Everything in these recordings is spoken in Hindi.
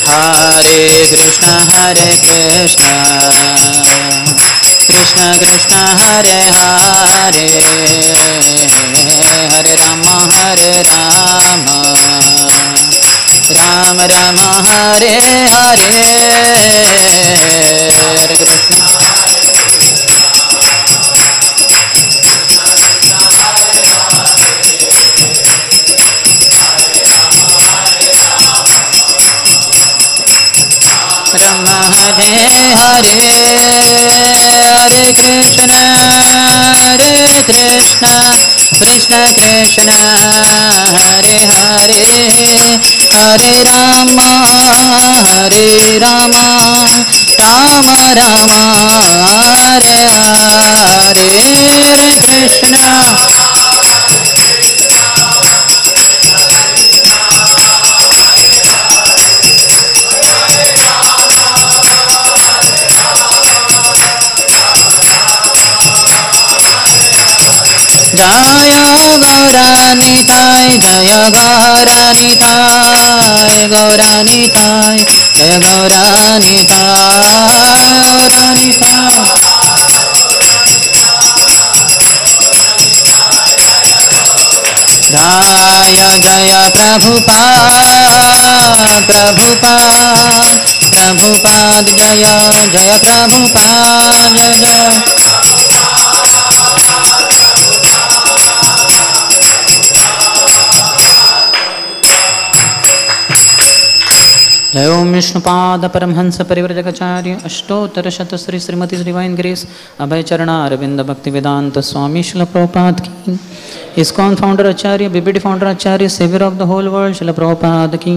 हरे कृष्ण कृष्ण कृष्ण हरे हरे, हरे राम राम राम हरे हरे, हरे कृष्ण राम हरे हरे, हरे कृष्ण कृष्ण कृष्ण हरे हरे, हरे राम राम राम हरे हरे, हरे कृष्ण जय गौरानिताय जय गौरानिताय गौरानिताय जय गौरानिताय जय जय प्रभुपाद जय जय प्रभुपाद जय जय ओम विष्णुपाद परमहंस परिव्रजकाचार्य अष्टोत्तर शत श्री श्रीमती डिवाइन ग्रेस अभय चरणा अरविंद भक्ति वेदांत स्वामी शिल प्रभुपाद की, ISKCON founder acharya BBD founder acharya saviour of the whole world Shil Prabhupada की।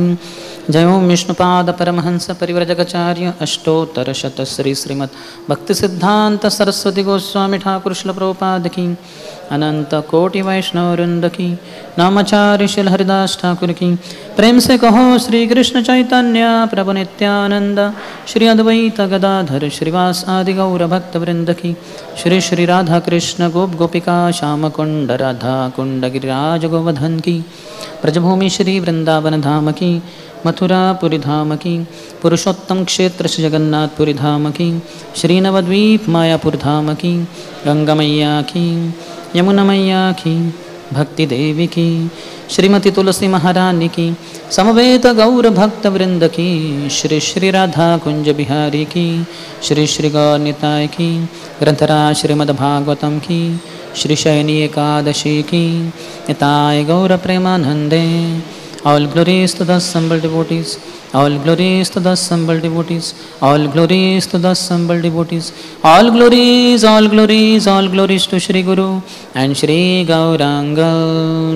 जय ओम विष्णुपाद परमहंस परिव्रजकाचार्य अष्टोत्तर शत श्री श्रीमद भक्ति सिद्धांत सरस्वती गोस्वामी ठाकुर शिल प्रभुपाद की, अनंत कोटि वैष्णव वृंद की, नामाचार्य शिल हरिदास ठाकुर की। प्रेम से कहो श्री कृष्ण चैतन्य प्रभु नित्यानंद, श्री अद्वैत गदाधर श्रीवास आदि गौर भक्त वृंद की। श्री श्री राधा कृष्ण गोप गोपिका श्याम कुंड राधा कुंड गिरिराज गोवर्धन की। ब्रजभूमि श्री वृंदावन धाम की, मथुरापुरी धाम की, पुरुषोत्तम क्षेत्र श्री जगन्नाथपुरी धाम की, श्री नवद्वीप मायापुर धाम की, गंगा मैया की, यमुना मैया की, भक्ति देवी की, श्रीमती तुलसी महारानी की, समवेत गौर भक्त वृंद की। श्री श्री राधा कुंज बिहारी की, श्री श्री गौर निताय की, ग्रंथराज श्रीमद् भागवतम की, श्री शयनी एकादशी की, निताय गौर प्रेमानंदे। All glories to the assembled devotees, all glories to the assembled devotees, all glories to the assembled devotees, all glories, all glories, all glories to Shri Guru and Shri Gauranga.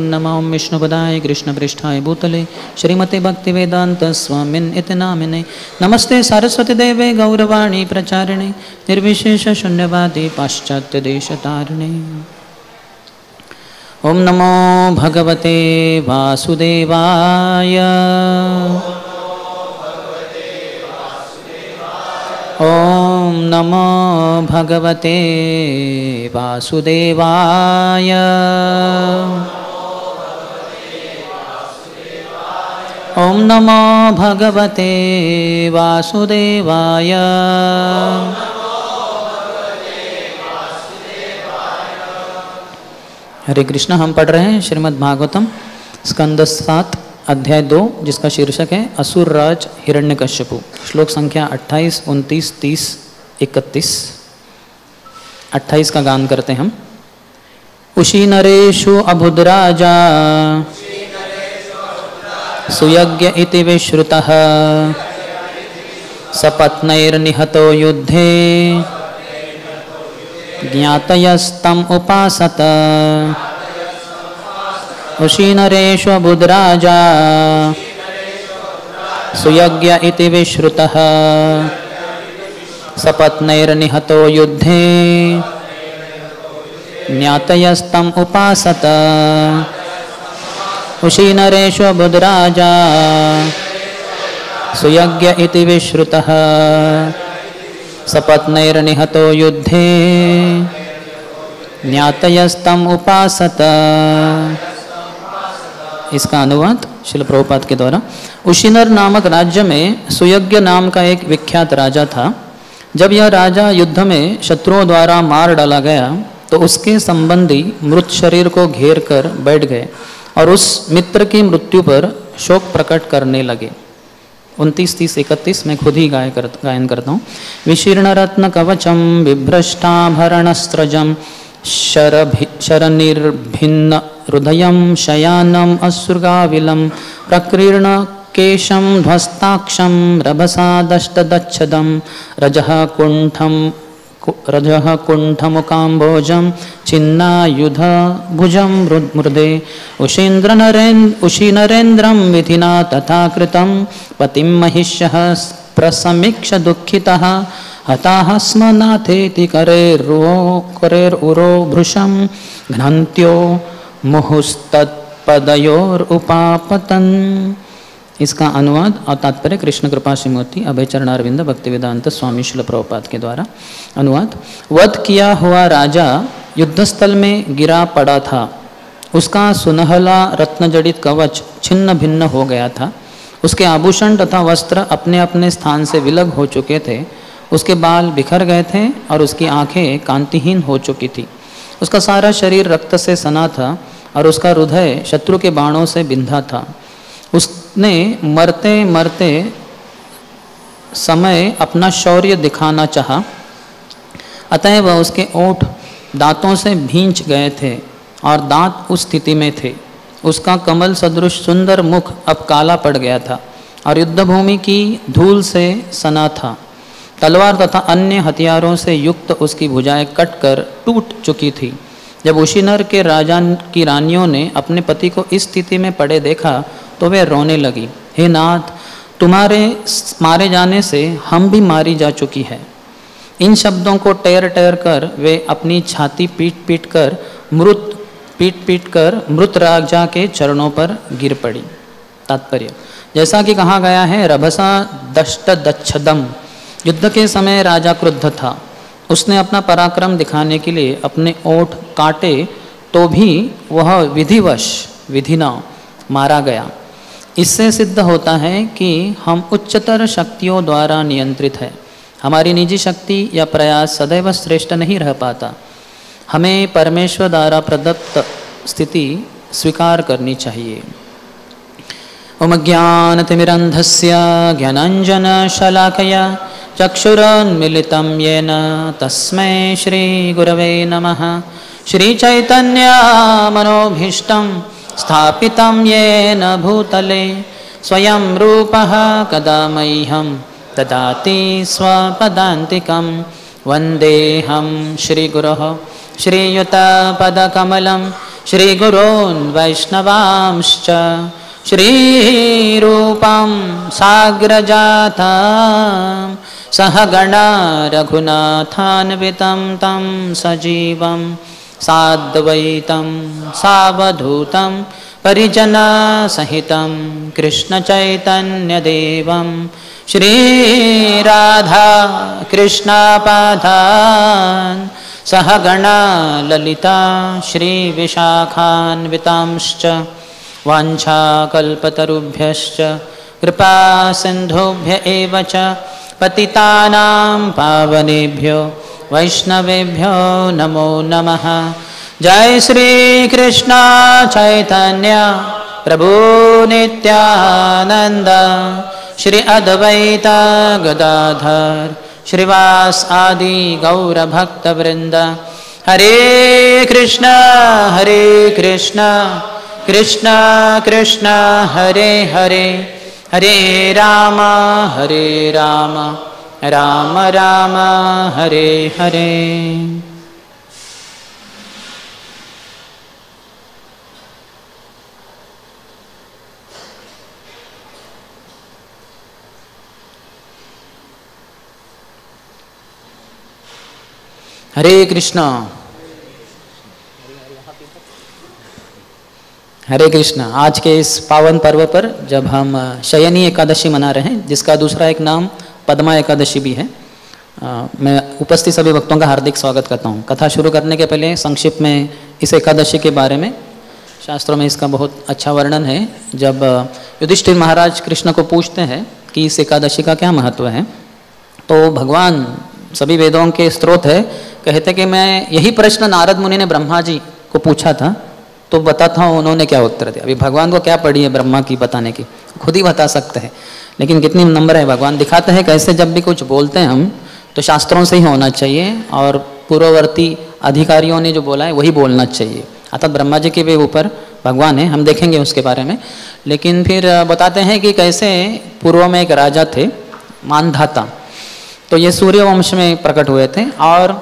Namo Vishnupadaya Krishna Pristhaya Bhutale Shrimate Bhakti Vedanta Swamin iti namine. Namaste Saraswati Deve Gauravani Pracharine Nirvishesha Shunyavadi Paschatya Deshatarine. ओम नमो भगवते वासुदेवाय, ओम नमो भगवते वासुदेवाय, ओम नमो भगवते वासुदेवाय। हरे कृष्णा। हम पढ़ रहे हैं श्रीमद् भागवतम स्कंद 7 अध्याय 2, जिसका शीर्षक है असुर राज हिरण्यकश्यपु। श्लोक संख्या 28, 29, 30, 31। 28 का गान करते हम। उशी नरेषु अबुद्राजा सुयज्ञ इति विश्रुतः, सपत्नैर्निहतो युद्धे ज्ञातयस्तम उपासत। उशीनरेषु बुद्राजा सुयज्ञ इति विश्रुतः, सपत्नैर्निहतो युद्धे ज्ञातयस्तम उपासत। उशीनरेषु बुद्राजा सुयज्ञ इति विश्रुतः, सपत्नैर्निहतो युद्धे ज्ञातयस्तम उपासत। इसका अनुवाद श्रील प्रभुपाद के द्वारा। उशीनर नामक राज्य में सुयज्ञ नाम का एक विख्यात राजा था। जब यह राजा युद्ध में शत्रुओं द्वारा मार डाला गया तो उसके संबंधी मृत शरीर को घेर कर बैठ गए और उस मित्र की मृत्यु पर शोक प्रकट करने लगे। 29, 30, 31 मैं खुद ही गायन करता हूँ। विशीर्ण रत्न कवचम बिभ्रष्टाभरणस्त्रजम शरनिर्भिन्न हृदयम शयानम असुर्गाविलम प्रकीर्ण केशम ध्वस्ताक्षम रभसा दष्टदच्छदम रजः कुंठमुकाम्बोजम छिन्नायुध भुजम मृदे उशीनरेन्द्रम विधिना तथा कृतं पतिं महिष्यः प्रसमीक्ष दुःखितः हताः स्म नाथेति करेरुरो भृशं घ्नन्त्यो मुहुस्तत्पदयोरुपापतन्। इसका अनुवाद और तात्पर्य कृष्ण कृपा श्रीमूर्ति अभय चरणारविंद भक्तिवेदांत स्वामी श्रील प्रभुपाद के द्वारा। अनुवाद। वध किया हुआ राजा युद्धस्थल में गिरा पड़ा था। उसका सुनहला रत्नजड़ित कवच छिन्न भिन्न हो गया था। उसके आभूषण तथा वस्त्र अपने अपने स्थान से विलग हो चुके थे। उसके बाल बिखर गए थे और उसकी आंखें कांतिहीन हो चुकी थी। उसका सारा शरीर रक्त से सना था और उसका हृदय शत्रु के बाणों से बिंधा था। उसने मरते मरते समय अपना शौर्य दिखाना चाहा, अतएव उसके ओठ दांतों से भींच गए थे और दांत उस स्थिति में थे। उसका कमल सदृश सुंदर मुख अब काला पड़ गया था और युद्धभूमि की धूल से सना था। तलवार तथा अन्य हथियारों से युक्त उसकी भुजाएं कटकर टूट चुकी थी। जब उशीनर के राजा की रानियों ने अपने पति को इस स्थिति में पड़े देखा तो वे रोने लगी। हे नाथ, तुम्हारे मारे जाने से हम भी मारी जा चुकी है। इन शब्दों को टेर टेर कर वे अपनी छाती पीट पीट कर मृत राजा के चरणों पर गिर पड़ी। तात्पर्य। जैसा कि कहा गया है, रभसा दष्टदच्छदम। युद्ध के समय राजा क्रुद्ध था। उसने अपना पराक्रम दिखाने के लिए अपने ओठ काटे तो भी वह विधिना मारा गया। इससे सिद्ध होता है कि हम उच्चतर शक्तियों द्वारा नियंत्रित है। हमारी निजी शक्ति या प्रयास सदैव श्रेष्ठ नहीं रह पाता। हमें परमेश्वर द्वारा प्रदत्त स्थिति स्वीकार करनी चाहिए। ओम ज्ञानतिमिरन्धस्य ज्ञानाञ्जनशलाकया चक्षुरुन्मीलितं येन तस्मै श्रीगुरवे नमः। श्रीचैतन्यमनोभीष्टं स्थापितं येन भूतले स्वयं रूपः कदा मह्यं ददाति स्वपदान्तिकं। वन्देऽहं श्रीगुरोः श्रीयुतपदकमलं श्रीगुरोन् वैष्णवांश्च श्रीरूपं साग्रजातं सहगणा रघुनाथान्वितं तं सजीवं साद्वैतं सावधूतं परिजनसहितं कृष्णचैतन्यदेवं श्रीराधा कृष्णपादान् सहगणा ललिता श्रीविशाखान्वितांश्च वाञ्छाकल्पतरुभ्यश्च कृपा सिन्धुभ्य एव च पतितानां पावनेभ्यो वैष्णवेभ्यो नमो नमः। जय श्री कृष्ण चैतन्य प्रभु नित्यानंद श्री अद्वैत गदाधर श्रीवास आदि गौर भक्त वृंद। हरे कृष्ण कृष्ण कृष्ण हरे हरे, हरे राम राम राम हरे हरे। हरे कृष्ण हरे कृष्ण। आज के इस पावन पर्व पर जब हम शयनी एकादशी मना रहे हैं, जिसका दूसरा एक नाम पद्मा एकादशी भी है, मैं उपस्थित सभी भक्तों का हार्दिक स्वागत करता हूँ। कथा शुरू करने के पहले संक्षिप्त में इस एकादशी के बारे में शास्त्रों में इसका बहुत अच्छा वर्णन है। जब युधिष्ठिर महाराज कृष्ण को पूछते हैं कि इस एकादशी का क्या महत्व है, तो भगवान सभी वेदों के स्रोत है, कहते कि मैं यही प्रश्न नारद मुनि ने ब्रह्मा जी को पूछा था, तो बताता हूँ उन्होंने क्या उत्तर दिया। अभी भगवान को क्या पड़ी है ब्रह्मा की बताने की, खुद ही बता सकते हैं, लेकिन कितनी नम्र है भगवान, दिखाते हैं कैसे जब भी कुछ बोलते हैं हम तो शास्त्रों से ही होना चाहिए और पूर्ववर्ती अधिकारियों ने जो बोला है वही बोलना चाहिए। अर्थात ब्रह्मा जी के भी ऊपर भगवान है, हम देखेंगे उसके बारे में। लेकिन फिर बताते हैं कि कैसे पूर्व में एक राजा थे मानधाता, तो ये सूर्य वंश में प्रकट हुए थे और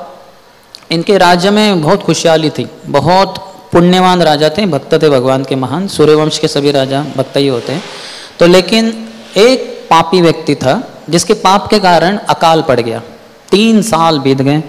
इनके राज्य में बहुत खुशहाली थी, बहुत पुण्यवान राजा थे, भक्त थे भगवान के महान। सूर्यवंश के सभी राजा भक्त ही होते हैं। तो लेकिन एक पापी व्यक्ति था जिसके पाप के कारण अकाल पड़ गया। 3 साल बीत गए,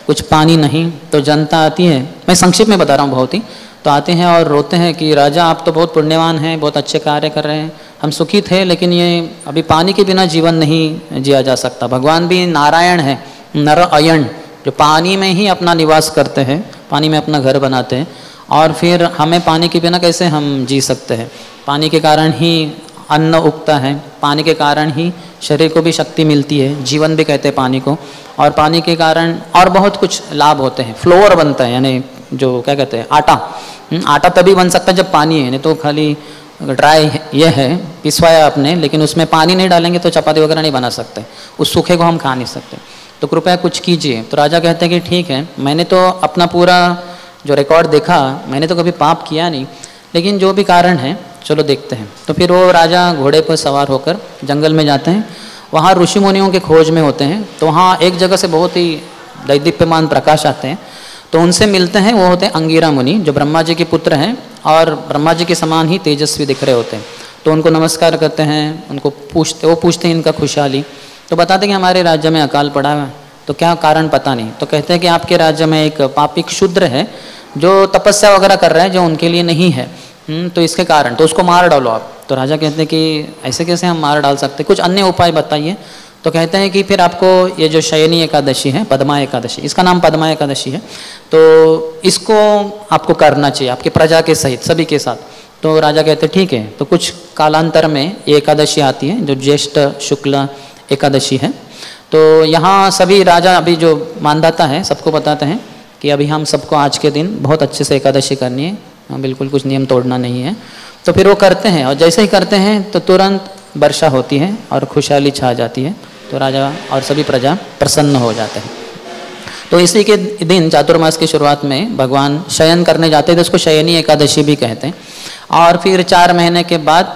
कुछ पानी नहीं। तो जनता आती है, मैं संक्षिप्त में बता रहा हूँ बहुत ही, तो आते हैं और रोते हैं कि राजा आप तो बहुत पुण्यवान हैं, बहुत अच्छे कार्य कर रहे हैं, हम सुखी थे, लेकिन ये अभी पानी के बिना जीवन नहीं जिया जा सकता। भगवान भी नारायण है, नर अयन, जो पानी में ही अपना निवास करते हैं, पानी में अपना घर बनाते हैं, और फिर हमें पानी के बिना कैसे हम जी सकते हैं। पानी के कारण ही अन्न उगता है, पानी के कारण ही शरीर को भी शक्ति मिलती है, जीवन भी कहते हैं पानी को, और पानी के कारण और बहुत कुछ लाभ होते हैं। फ्लोर बनता है, यानी जो क्या कहते हैं आटा, आटा तभी बन सकता है जब पानी है, नहीं तो खाली ड्राई ये है पिसवाया आपने, लेकिन उसमें पानी नहीं डालेंगे तो चपाती वगैरह नहीं बना सकते, उस सूखे को हम खा नहीं सकते, तो कृपया कुछ कीजिए। तो राजा कहते हैं कि ठीक है, मैंने तो अपना पूरा जो रिकॉर्ड देखा, मैंने तो कभी पाप किया नहीं, लेकिन जो भी कारण है चलो देखते हैं। तो फिर वो राजा घोड़े पर सवार होकर जंगल में जाते हैं, वहाँ ऋषि मुनियों के खोज में होते हैं। तो वहाँ एक जगह से बहुत ही दैदीप्यमान प्रकाश आते हैं, तो उनसे मिलते हैं। वो होते हैं अंगिरा मुनि, जो ब्रह्मा जी के पुत्र हैं और ब्रह्मा जी के समान ही तेजस्वी दिख रहे होते हैं। तो उनको नमस्कार करते हैं, उनको वो पूछते हैं इनका खुशहाली। तो बताते हैं कि हमारे राज्य में अकाल पड़ा है, तो क्या कारण पता नहीं। तो कहते हैं कि आपके राज्य में एक पापी क्षुद्र है जो तपस्या वगैरह कर रहा है, जो उनके लिए नहीं है, तो इसके कारण तो उसको मार डालो आप। तो राजा कहते हैं कि ऐसे कैसे हम मार डाल सकते, कुछ अन्य उपाय बताइए। तो कहते हैं कि फिर आपको ये जो शयनी एकादशी है, पद्मा एकादशी, इसका नाम पद्मा एकादशी है, तो इसको आपको करना चाहिए आपकी प्रजा के सहित, सभी के साथ। तो राजा कहते हैं ठीक है। तो कुछ कालांतर में ये एकादशी आती है जो ज्येष्ठ शुक्ल एकादशी है। तो यहाँ सभी राजा अभी जो मानदाता है सबको बताते हैं कि अभी हम सबको आज के दिन बहुत अच्छे से एकादशी करनी है, बिल्कुल कुछ नियम तोड़ना नहीं है। तो फिर वो करते हैं, और जैसे ही करते हैं तो तुरंत वर्षा होती है और खुशहाली छा जाती है। तो राजा और सभी प्रजा प्रसन्न हो जाते हैं। तो इसी के दिन चातुर्मास की शुरुआत में भगवान शयन करने जाते हैं, तो उसको शयनी एकादशी भी कहते हैं। और फिर 4 महीने के बाद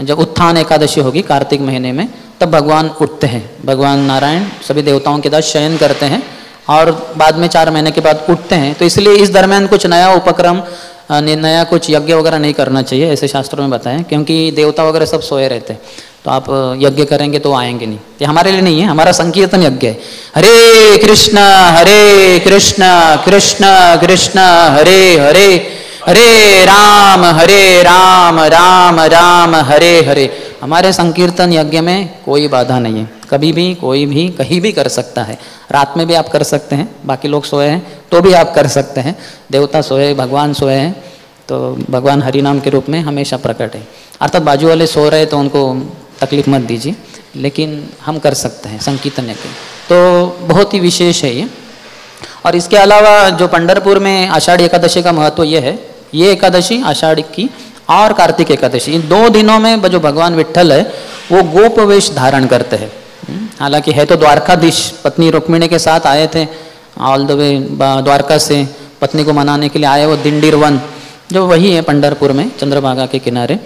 जब उत्थान एकादशी होगी कार्तिक महीने में, तब भगवान उठते हैं। भगवान नारायण सभी देवताओं के साथ शयन करते हैं और बाद में 4 महीने के बाद उठते हैं। तो इसलिए इस दरमियान कुछ नया उपक्रम, नया कुछ यज्ञ वगैरह नहीं करना चाहिए, ऐसे शास्त्रों में बताएं, क्योंकि देवता वगैरह सब सोए रहते हैं। तो आप यज्ञ करेंगे तो आएंगे नहीं, ये हमारे लिए नहीं है, हमारा संकीर्तन यज्ञ है। हरे कृष्ण कृष्ण कृष्ण हरे हरे, हरे राम राम राम हरे हरे। हमारे संकीर्तन यज्ञ में कोई बाधा नहीं है, कभी भी कोई भी कहीं भी कर सकता है। रात में भी आप कर सकते हैं, बाकी लोग सोए हैं तो भी आप कर सकते हैं। देवता सोए, भगवान सोए हैं, तो भगवान हरि नाम के रूप में हमेशा प्रकट है। अर्थात बाजू वाले सो रहे तो उनको तकलीफ मत दीजिए, लेकिन हम कर सकते हैं संकीर्तन यज्ञ, तो बहुत ही विशेष है ये। और इसके अलावा जो पंढरपुर में आषाढ़ी एकादशी का महत्व ये है, ये एकादशी आषाढ़ की और कार्तिक एकादशी, इन 2 दिनों में जो भगवान विट्ठल है वो गोप वेश धारण करते हैं। हालांकि है तो द्वारकाधीश, पत्नी रुक्मिणी के साथ आए थे, ऑल द वे द्वारका से पत्नी को मनाने के लिए आए, वो दिंडीर वन जो वही है पंढरपुर में चंद्रभागा के किनारे।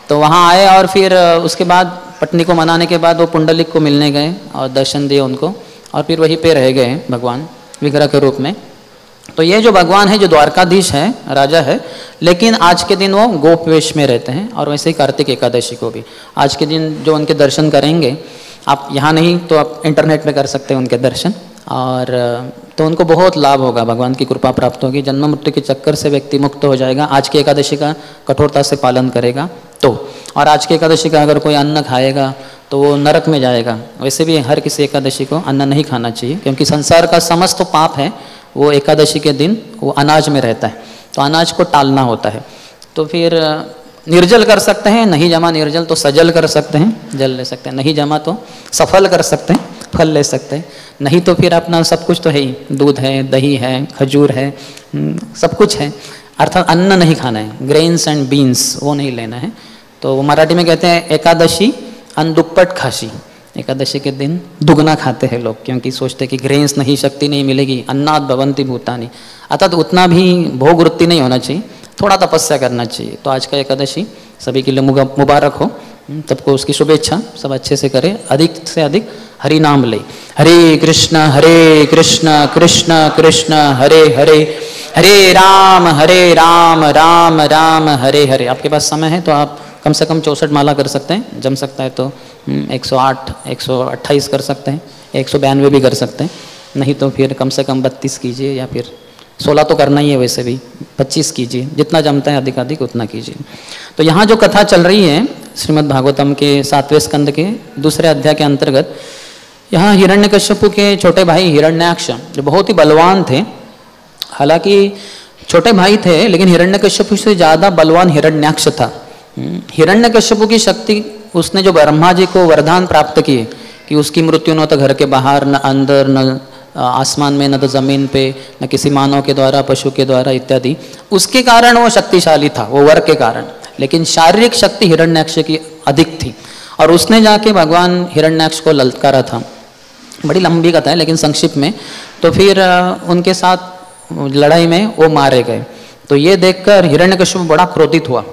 तो वहाँ आए और फिर उसके बाद पत्नी को मनाने के बाद वो पुंडलिक को मिलने गए और दर्शन दिए उनको, और फिर वहीं पे रह गए भगवान विग्रह के रूप में। तो ये जो भगवान है, जो द्वारकाधीश है, राजा है, लेकिन आज के दिन वो गोप वेश में रहते हैं। और वैसे ही कार्तिक एकादशी को भी आज के दिन जो उनके दर्शन करेंगे, आप यहाँ नहीं तो आप इंटरनेट पे कर सकते हैं उनके दर्शन, और तो उनको बहुत लाभ होगा, भगवान की कृपा प्राप्त होगी, जन्म मृत्यु के चक्कर से व्यक्ति मुक्त हो जाएगा। आज की एकादशी का कठोरता से पालन करेगा तो, और आज की एकादशी का अगर कोई अन्न खाएगा तो वो नरक में जाएगा। वैसे भी हर किसी एकादशी को अन्न नहीं खाना चाहिए, क्योंकि संसार का समस्त पाप है वो एकादशी के दिन वो अनाज में रहता है, तो अनाज को टालना होता है। तो फिर निर्जल कर सकते हैं, नहीं जमा निर्जल तो सजल कर सकते हैं, जल ले सकते हैं, नहीं जमा तो सफल कर सकते हैं, फल ले सकते हैं, नहीं तो फिर अपना सब कुछ तो है ही, दूध है, दही है, खजूर है, सब कुछ है, अर्थात अन्न नहीं खाना है, ग्रेन्स एंड बीन्स वो नहीं लेना है। तो वो मराठी में कहते हैं एकादशी अनदुप्पट खाशी, एकादशी के दिन दुगना खाते हैं लोग, क्योंकि सोचते हैं कि ग्रेन्स नहीं, शक्ति नहीं मिलेगी, अन्नाद भवन्ति भूतानि, अर्थात उतना भी भोग वृत्ति नहीं होना चाहिए, थोड़ा तपस्या करना चाहिए। तो आज का एकादशी सभी के लिए मुबारक हो, सबको उसकी शुभेच्छा, सब अच्छे से करें, अधिक से अधिक हरि नाम ले, हरे कृष्ण कृष्ण कृष्ण हरे हरे, हरे राम राम राम हरे हरे। आपके पास समय है तो आप कम से कम 64 माला कर सकते हैं, जम सकता है तो 108 128 कर सकते हैं, 192 भी कर सकते हैं, नहीं तो फिर कम से कम 32 कीजिए, या फिर 16 तो करना ही है वैसे भी, 25 कीजिए, जितना जमता है अधिक अधिक उतना कीजिए। तो यहाँ जो कथा चल रही है श्रीमद् भागवतम के 7वें स्कंद के दूसरे अध्याय के अंतर्गत, यहाँ हिरण्यकश्यपु के छोटे भाई हिरण्याक्ष जो बहुत ही बलवान थे, हालांकि छोटे भाई थे लेकिन हिरण्यकश्यपु से ज़्यादा बलवान हिरण्याक्ष था। हिरण्यकश्यपु की शक्ति, उसने जो ब्रह्मा जी को वरदान प्राप्त किए कि उसकी मृत्यु न तो घर के बाहर, न अंदर, न आसमान में, न तो जमीन पे, न किसी मानव के द्वारा, पशु के द्वारा इत्यादि, उसके कारण वो शक्तिशाली था, वो वर के कारण। लेकिन शारीरिक शक्ति हिरण्याक्ष की अधिक थी, और उसने जाके भगवान हिरण्याक्ष को ललकारा था। बड़ी लंबी कथा है लेकिन संक्षिप्त में, तो फिर उनके साथ लड़ाई में वो मारे गए। तो ये देखकर हिरण्यकश्यप बड़ा क्रोधित हुआ।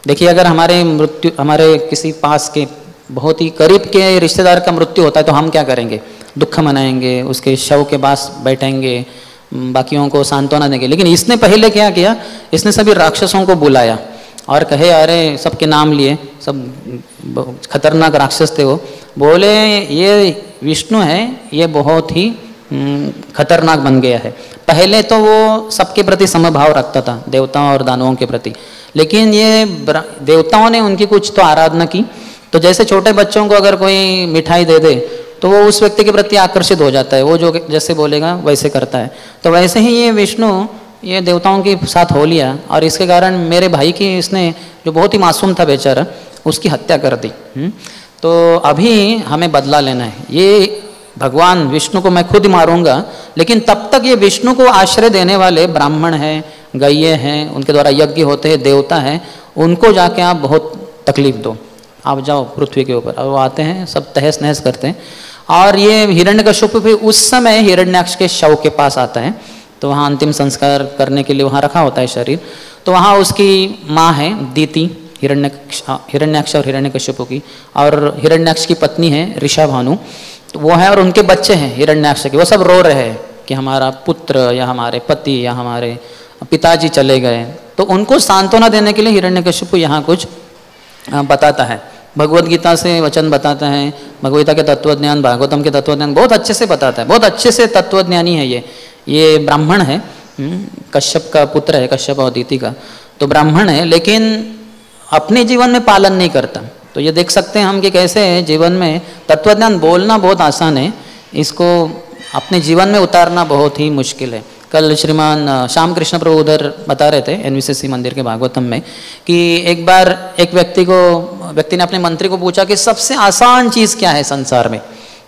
देखिए, अगर हमारे किसी पास के बहुत ही करीब के रिश्तेदार का मृत्यु होता है तो हम क्या करेंगे? दुख मनाएंगे, उसके शव के पास बैठेंगे, बाकियों को सांत्वना देंगे। लेकिन इसने पहले क्या किया, इसने सभी राक्षसों को बुलाया और कहे, अरे सबके नाम लिए, सब खतरनाक राक्षस थे वो, बोले ये विष्णु है, ये बहुत ही खतरनाक बन गया है। पहले तो वो सबके प्रति समभाव रखता था, देवताओं और दानवों के प्रति, लेकिन ये देवताओं ने उनकी कुछ तो आराधना की, तो जैसे छोटे बच्चों को अगर कोई मिठाई दे दे तो वो उस व्यक्ति के प्रति आकर्षित हो जाता है, वो जो जैसे बोलेगा वैसे करता है। तो वैसे ही ये विष्णु ये देवताओं के साथ हो लिया, और इसके कारण मेरे भाई की इसने, जो बहुत ही मासूम था बेचारा, उसकी हत्या कर दी। तो अभी हमें बदला लेना है, ये भगवान विष्णु को मैं खुद मारूंगा, लेकिन तब तक ये विष्णु को आश्रय देने वाले ब्राह्मण हैं, गैये हैं, उनके द्वारा यज्ञ होते हैं, देवता हैं, उनको जाके आप बहुत तकलीफ दो, आप जाओ पृथ्वी के ऊपर। और वो आते हैं, सब तहस नहस करते हैं। और ये हिरण्यकश्यप भी उस समय हिरण्याक्ष के शव के पास आता है, तो वहाँ अंतिम संस्कार करने के लिए वहाँ रखा होता है शरीर। तो वहाँ उसकी माँ है दीति, हिरण्याक्ष और हिरण्यकश्यप की, और हिरण्याक्ष की पत्नी है ऋषाभानु, तो वो है, और उनके बच्चे हैं हिरण्याक्ष के। वो सब रो रहे हैं कि हमारा पुत्र या हमारे पति या हमारे पिताजी चले गए। तो उनको सांत्वना देने के लिए हिरण्यकश्यप यहाँ कुछ बताता है, भगवत गीता से वचन बताता है, भगवत गीता के तत्वज्ञान, भागवतम के तत्वज्ञान बहुत अच्छे से बताता है, बहुत अच्छे से तत्वज्ञानी है ये ब्राह्मण है, कश्यप का पुत्र है, कश्यप और दीति का, तो ब्राह्मण है, लेकिन अपने जीवन में पालन नहीं करता। तो ये देख सकते हैं हम कि कैसे जीवन में तत्वज्ञान बोलना बहुत आसान है, इसको अपने जीवन में उतारना बहुत ही मुश्किल है। कल श्रीमान श्याम कृष्ण प्रभु उधर बता रहे थे एनवीसीसी मंदिर के भागवतम में कि एक बार एक व्यक्ति ने अपने मंत्री को पूछा कि सबसे आसान चीज़ क्या है संसार में,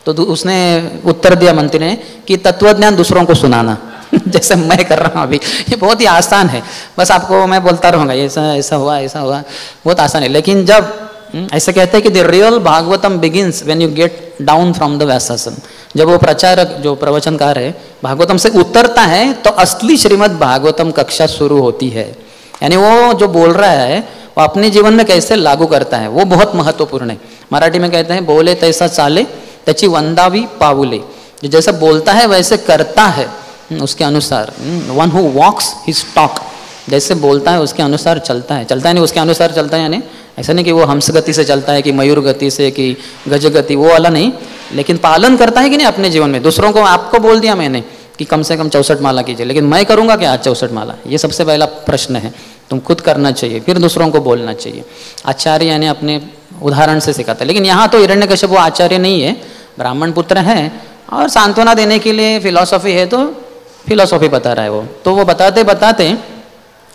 तो उसने उत्तर दिया मंत्री ने कि तत्वज्ञान दूसरों को सुनाना जैसे मैं कर रहा हूँ अभी, ये बहुत ही आसान है, बस आपको मैं बोलता रहूँगा ऐसा हुआ ऐसा हुआ, बहुत आसान है। लेकिन जब ऐसे कहते हैं कि the real Bhagavatam begins when you get down from the vyasasana, जब वो प्रचारक जो प्रवचनकार है भागवतम से उतरता है तो असली श्रीमद् भागवतम कक्षा शुरू होती है। यानी वो जो बोल रहा है वो अपने जीवन में कैसे लागू करता है, वो बहुत महत्वपूर्ण है। मराठी में कहते हैं बोले तैसा चाले त्याची वंदावी पावुले, जो जैसा बोलता है वैसे करता है उसके अनुसार। One who walks his talk, जैसे बोलता है उसके अनुसार चलता है नहीं उसके अनुसार चलता है, यानी ऐसा नहीं कि वो हंस गति से चलता है कि मयूर गति से कि गज गति, वो वाला नहीं, लेकिन पालन करता है कि नहीं अपने जीवन में। दूसरों को आपको बोल दिया मैंने कि कम से कम 64 माला कीजिए, लेकिन मैं करूँगा क्या आज 64 माला? ये सबसे पहला प्रश्न है, तुम खुद करना चाहिए, फिर दूसरों को बोलना चाहिए। आचार्य यानी अपने उदाहरण से सिखाता है। लेकिन यहाँ तो हिरण्यकश्यप वो आचार्य नहीं है, ब्राह्मण पुत्र है, और सांत्वना देने के लिए फिलॉसफी है तो फिलॉसफी बता रहा है वो। तो वो बताते बताते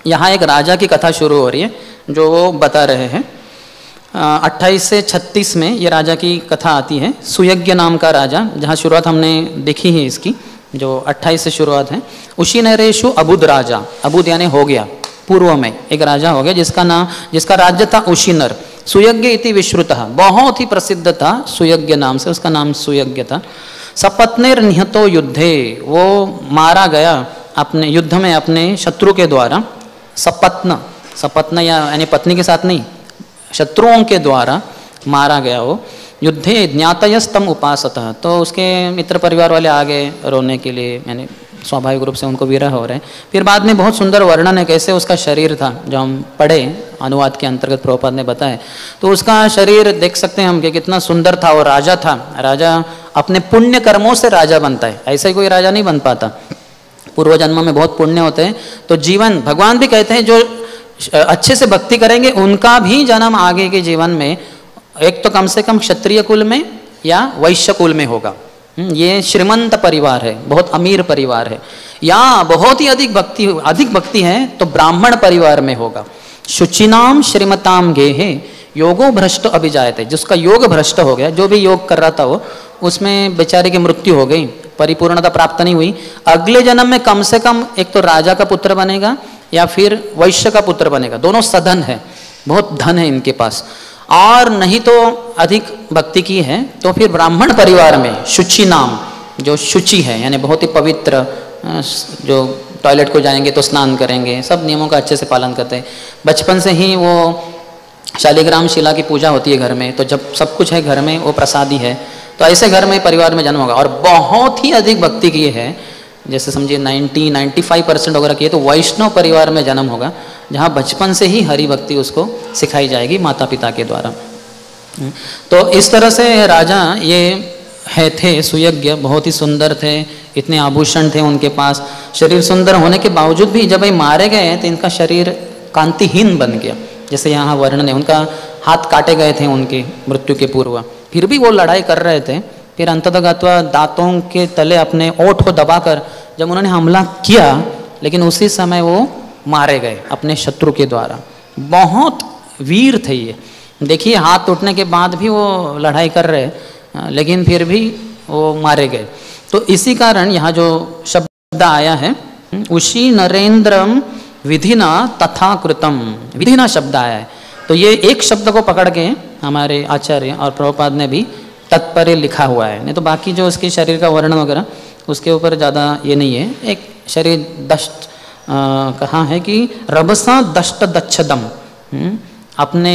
यहाँ एक राजा की कथा शुरू हो रही है। जो वो बता रहे हैं। 28 से 36 में ये राजा की कथा आती है। सुयज्ञ नाम का राजा, जहाँ शुरुआत हमने देखी है इसकी, जो 28 से शुरुआत है। उशी नरेशु अबुद राजा, अबुद यानी हो गया, पूर्व में एक राजा हो गया जिसका राज्य था उशीनर। सुयज्ञ इति विश्रुतः, बहुत ही प्रसिद्ध था सुयज्ञ नाम से, उसका नाम सुयज्ञ था। सपत्नेर निहतो युद्धे, वो मारा गया अपने युद्ध में अपने शत्रु के द्वारा। सपत्न यानी पत्नी के साथ नहीं, शत्रुओं के द्वारा मारा गया वो। युद्धे ज्ञातयस्तम उपासतः, तो उसके मित्र परिवार वाले आ गए रोने के लिए, यानी स्वाभाविक रूप से उनको विरह हो रहे हैं। फिर बाद में बहुत सुंदर वर्णन है कैसे उसका शरीर था, जो हम पढ़े अनुवाद के अंतर्गत प्रभुपाद ने बताया। तो उसका शरीर देख सकते हैं हम कि कितना सुंदर था। वो राजा था, राजा अपने पुण्य कर्मों से राजा बनता है, ऐसा ही कोई राजा नहीं बन पाता। पूर्व जन्म में बहुत पुण्य होते हैं तो जीवन, भगवान भी कहते हैं जो अच्छे से भक्ति करेंगे उनका भी जन्म आगे के जीवन में एक तो कम से कम क्षत्रिय कुल में या वैश्य कुल में होगा। ये श्रीमंत परिवार है, बहुत अमीर परिवार है, या बहुत ही अधिक भक्ति है तो ब्राह्मण परिवार में होगा। शुचिनाम श्रीमताम गेहे योगो भ्रष्ट अभिजायते, जिसका योग भ्रष्ट हो गया, जो भी योग कर रहा था वो, उसमें बेचारे की मृत्यु हो गई, परिपूर्णता प्राप्त नहीं हुई। अगले जन्म में कम से कम एक तो राजा का पुत्र बनेगा या फिर वैश्य का पुत्र बनेगा, दोनों सधन है, बहुत धन है इनके पास, और नहीं तो अधिक भक्ति की है तो फिर ब्राह्मण परिवार में शुचि नाम, जो शुचि है यानी बहुत ही पवित्र, जो टॉयलेट को जाएंगे तो स्नान करेंगे, सब नियमों का अच्छे से पालन करते हैं। बचपन से ही वो शालिग्राम शिला की पूजा होती है घर में, तो जब सब कुछ है घर में, वो प्रसादी है, तो ऐसे घर में परिवार में जन्म होगा। और बहुत ही अधिक भक्ति की है, जैसे समझिए 90-95% वगैरह की है, तो वैष्णव परिवार में जन्म होगा, जहाँ बचपन से ही हरि भक्ति उसको सिखाई जाएगी माता पिता के द्वारा। तो इस तरह से राजा ये थे सुयज्ञ, बहुत ही सुंदर थे, इतने आभूषण थे उनके पास। शरीर सुंदर होने के बावजूद भी जब ये मारे गए तो इनका शरीर कांतिहीन बन गया, जैसे यहाँ वर्णन है। उनका हाथ काटे गए थे उनके मृत्यु के पूर्व, फिर भी वो लड़ाई कर रहे थे। फिर अंततः दांतों के तले अपने ओठ को दबाकर जब उन्होंने हमला किया, लेकिन उसी समय वो मारे गए अपने शत्रु के द्वारा। बहुत वीर थे ये, देखिए हाथ टूटने के बाद भी वो लड़ाई कर रहे, लेकिन फिर भी वो मारे गए। तो इसी कारण यहाँ जो शब्द आया है उशी नरेंद्रम विधिना तथा कृतम, विधिना शब्द आया है। तो ये एक शब्द को पकड़ के हमारे आचार्य और प्रभुपाद ने भी तत्पर्य लिखा हुआ है, नहीं तो बाकी जो उसके शरीर का वर्णन वगैरह उसके ऊपर ज़्यादा ये नहीं है। एक शरीर दष्ट कहाँ है कि रबसा दष्ट दच्छदम, अपने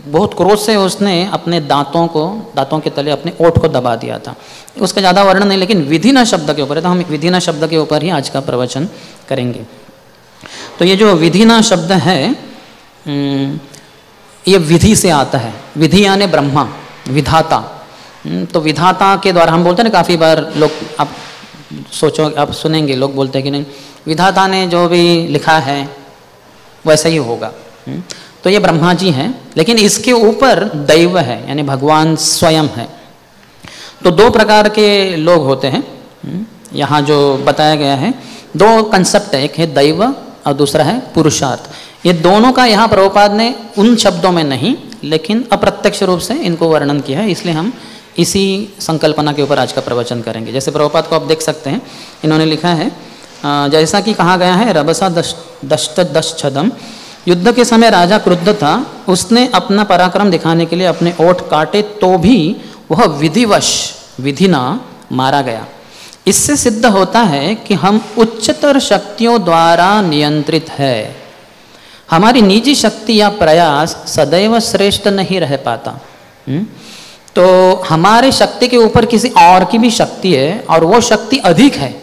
बहुत क्रोध से उसने अपने दांतों के तले अपने ओठ को दबा दिया था। उसका ज़्यादा वर्णन नहीं, लेकिन विधिना शब्द के ऊपर है, तो हम विधिना शब्द के ऊपर ही आज का प्रवचन करेंगे। तो ये जो विधिना शब्द है ये विधि से आता है। विधि यानी ब्रह्मा, विधाता। तो विधाता के द्वारा हम बोलते हैं ना, काफ़ी बार लोग, आप सोचो, आप सुनेंगे लोग बोलते हैं कि नहीं विधाता ने जो भी लिखा है वैसा ही होगा। तो ये ब्रह्मा जी हैं, लेकिन इसके ऊपर दैव है यानी भगवान स्वयं है। तो दो प्रकार के लोग होते हैं, यहाँ जो बताया गया है दो कंसेप्ट है, एक है दैव और दूसरा है पुरुषार्थ। ये दोनों का यहाँ प्रभुपाद ने उन शब्दों में नहीं लेकिन अप्रत्यक्ष रूप से इनको वर्णन किया है, इसलिए हम इसी संकल्पना के ऊपर आज का प्रवचन करेंगे। जैसे प्रभुपाद को आप देख सकते हैं, इन्होंने लिखा है जैसा कि कहा गया है रबसा दष्ट दशछदम, युद्ध के समय राजा क्रुद्ध था, उसने अपना पराक्रम दिखाने के लिए अपने ओठ काटे तो भी वह विधिवश विधिना मारा गया। इससे सिद्ध होता है कि हम उच्चतर शक्तियों द्वारा नियंत्रित है। हमारी निजी शक्ति या प्रयास सदैव श्रेष्ठ नहीं रह पाता। तो हमारे शक्ति के ऊपर किसी और की भी शक्ति है और वो शक्ति अधिक है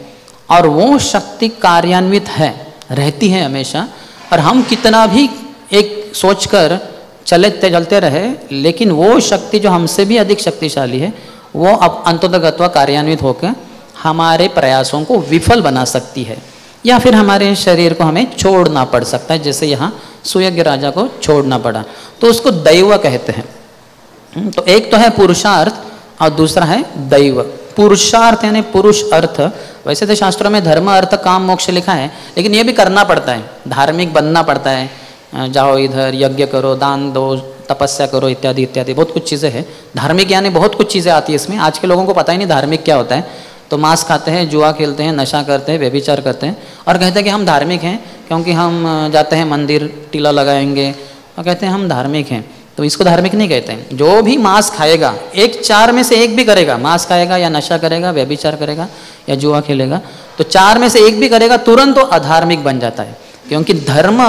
और वो शक्ति कार्यान्वित है, रहती है हमेशा। और हम कितना भी एक सोचकर चलते रहे, लेकिन वो शक्ति जो हमसे भी अधिक शक्तिशाली है वो अब अंततः कार्यान्वित होकर हमारे प्रयासों को विफल बना सकती है, या फिर हमारे शरीर को हमें छोड़ना पड़ सकता है, जैसे यहाँ सुयज्ञ राजा को छोड़ना पड़ा। तो उसको दैव कहते हैं। तो एक तो है पुरुषार्थ और दूसरा है दैव। पुरुषार्थ यानी पुरुष अर्थ, वैसे तो शास्त्रों में धर्म अर्थ काम मोक्ष लिखा है, लेकिन ये भी करना पड़ता है, धार्मिक बनना पड़ता है, जाओ इधर यज्ञ करो, दान दो, तपस्या करो, इत्यादि इत्यादि बहुत कुछ चीज़ें हैं। धार्मिक यानी बहुत कुछ चीज़ें आती है इसमें। आज के लोगों को पता ही नहीं धार्मिक क्या होता है, तो मांस खाते हैं, जुआ खेलते हैं, नशा करते हैं, व्यभिचार करते हैं और कहते हैं कि हम धार्मिक हैं क्योंकि हम जाते हैं मंदिर, टीला लगाएंगे और कहते हैं हम धार्मिक हैं। तो इसको धार्मिक नहीं कहते हैं। जो भी मांस खाएगा, एक चार में से एक भी करेगा, मांस खाएगा या नशा करेगा, व्यभिचार करेगा या जुआ खेलेगा, तो चार में से एक भी करेगा तुरंत तो अधार्मिक बन जाता है। क्योंकि धर्म